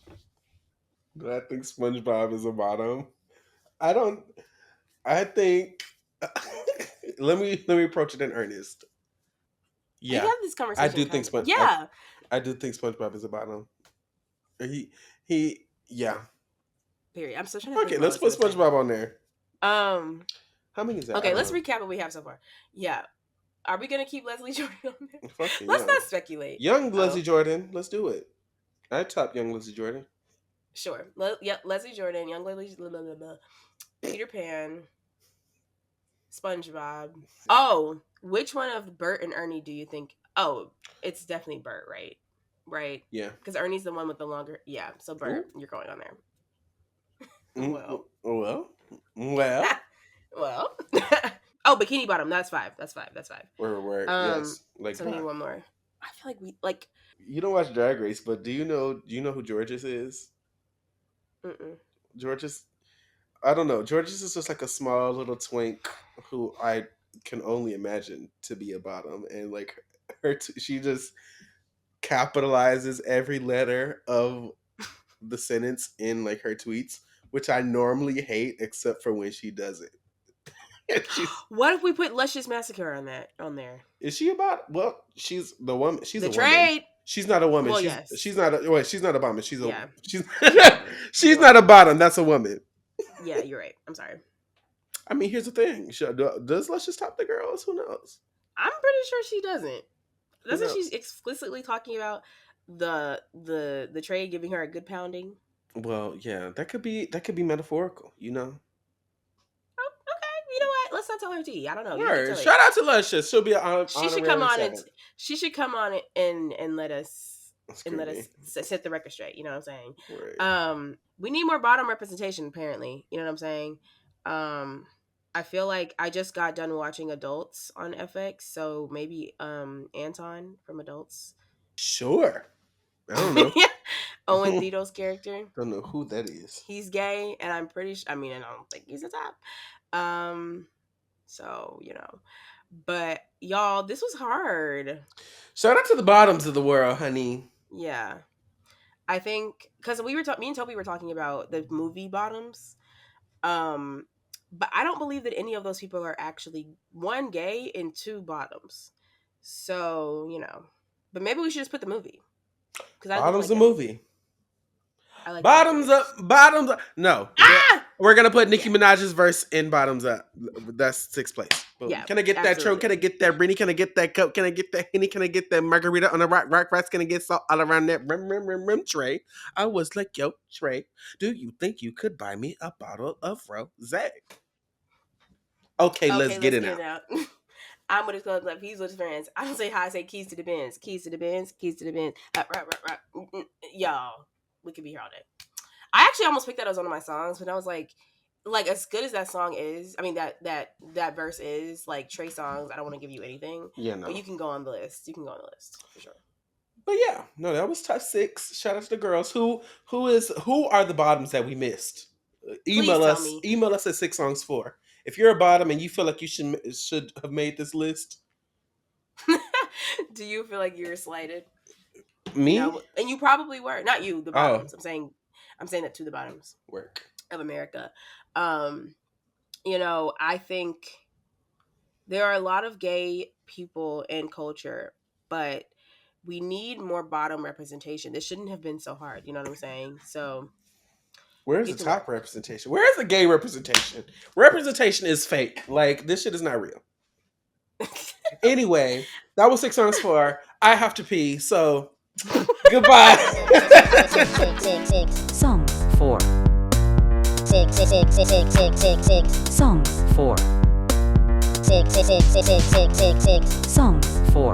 Do I think SpongeBob is a bottom? I don't. I think. let me approach it in earnest.
We've
Yeah,
had this
I
conversation
do
kind
think
of.
Sponge.
Yeah.
I do think SpongeBob is a bottom. Yeah.
Period. I'm still trying to think
Okay,
of what I
let's
was
put
gonna say.
SpongeBob on there.
Um.
How many is that? I
Okay,
don't
let's
know.
recap what we have so far. Yeah. Are we gonna keep Leslie Jordan on there?
Fucking
Let's
yeah.
not speculate.
Young Leslie
Oh,
Jordan. Let's do it. I top young Leslie Jordan.
sure. Yeah, Leslie Jordan, young Leslie, blah, blah, blah, blah. Peter Pan, SpongeBob. Oh, which one of Bert and Ernie do you think? Oh, it's definitely Bert, right? Right.
Yeah.
Because Ernie's the one with the longer. Yeah. So
Ooh.
Bert, you're going on there.
Mm-mm.
Well.
Well.
Well. Oh, Bikini Bottom. That's five. That's five. That's five.
Word. Yes. Like
So we need
Brock.
one more. I feel like we like.
You don't watch Drag Race, but do you know who Georges is?
Mm-mm.
Georges. I don't know. Georges is just like a small little twink who I can only imagine to be a bottom, and like she just capitalizes every letter of the sentence in like her tweets, which I normally hate, except for when she does it. And she's
What if we put Luscious Massacre on there?
is she about? Well, she's the woman. She's
The
a woman.
trade.
She's not a woman.
Well,
She's
yes.
she's not a wait. She's not a bottom.
Yeah.
She's
She's a woman. She's
she's
a
not a
woman.
bottom. That's a woman.
Yeah, you're right. I'm sorry.
I mean, here's the thing. Does Let's just top the girls? Who knows?
I'm pretty sure she doesn't.
Who
Doesn't she
knows?
explicitly talking about the trade giving her a good pounding?
Well, yeah, that could be metaphorical.
Oh, okay. You know what? Let's not tell her tea. I don't know. You keep
Word.
telling.
Shout out to Luscious. She'll be an
She should come
honorary
on and
seven.
she should come on and let us
Screaming.
set the record straight. You know what I'm saying?
Right.
We need more bottom representation. Apparently, you know what I'm saying. I feel like I just got done watching Adults on FX, so maybe Anton from Adults.
Sure. I don't know.
Owen Thito's character.
Don't know who that is.
He's gay, and I'm pretty sure. I mean, I don't think he's a top. So but y'all, this was hard.
Shout out to the bottoms of the world, honey.
Yeah, I think because me and Toby were talking about the movie bottoms. But I don't believe that any of those people are actually one gay and two bottoms. So but maybe we should just put the movie because I
Bottoms
like
the
gay.
movie.
I like gay
Bottoms up.
actors.
Bottoms up. No.
Ah,
We're gonna put Nicki
yeah,
Minaj's verse in bottoms up. That's sixth place. Boom.
yeah,
Can I get that choke?
absolutely.
Can I get that Britney? Can I get that Coke? Can I get that Henny? Can I get that margarita on a rock rats? Can I get salt all around that rim tray? I was like, yo, Trey, do you think you could buy me a bottle of rose? Okay, let's
Okay,
get
let's
it
get
out.
it out. I'm with his club, like he's with his friends. I don't say hi, I say keys to the Benz, keys to the Benz, keys to the Benz. Y'all, we could be here all day. I actually almost picked that as one of my songs, but I was like as good as that song is, I mean that verse is, like Trey Songz, I don't want to give you anything.
Yeah, no.
But you can go on the list. You can go on the list for sure.
But yeah, no, that was top 6. Shout out to the girls. Who are the bottoms that we missed? Email
Please tell
us.
me.
Email us at 6songs4. If you're a bottom and you feel like you should have made this list.
Do you feel like you were slighted?
Me?
No, and you probably were. Not you, the bottoms. I'm saying that to the bottoms.
Work.
Of America. I think there are a lot of gay people in culture, but we need more bottom representation. This shouldn't have been so hard. You know what I'm saying? So
where's the top representation? Where's the gay representation? Representation is fake. Like, this shit is not real. Anyway, that was 6 songs for I have to pee, so goodbye.
Songs for Songs for Songs for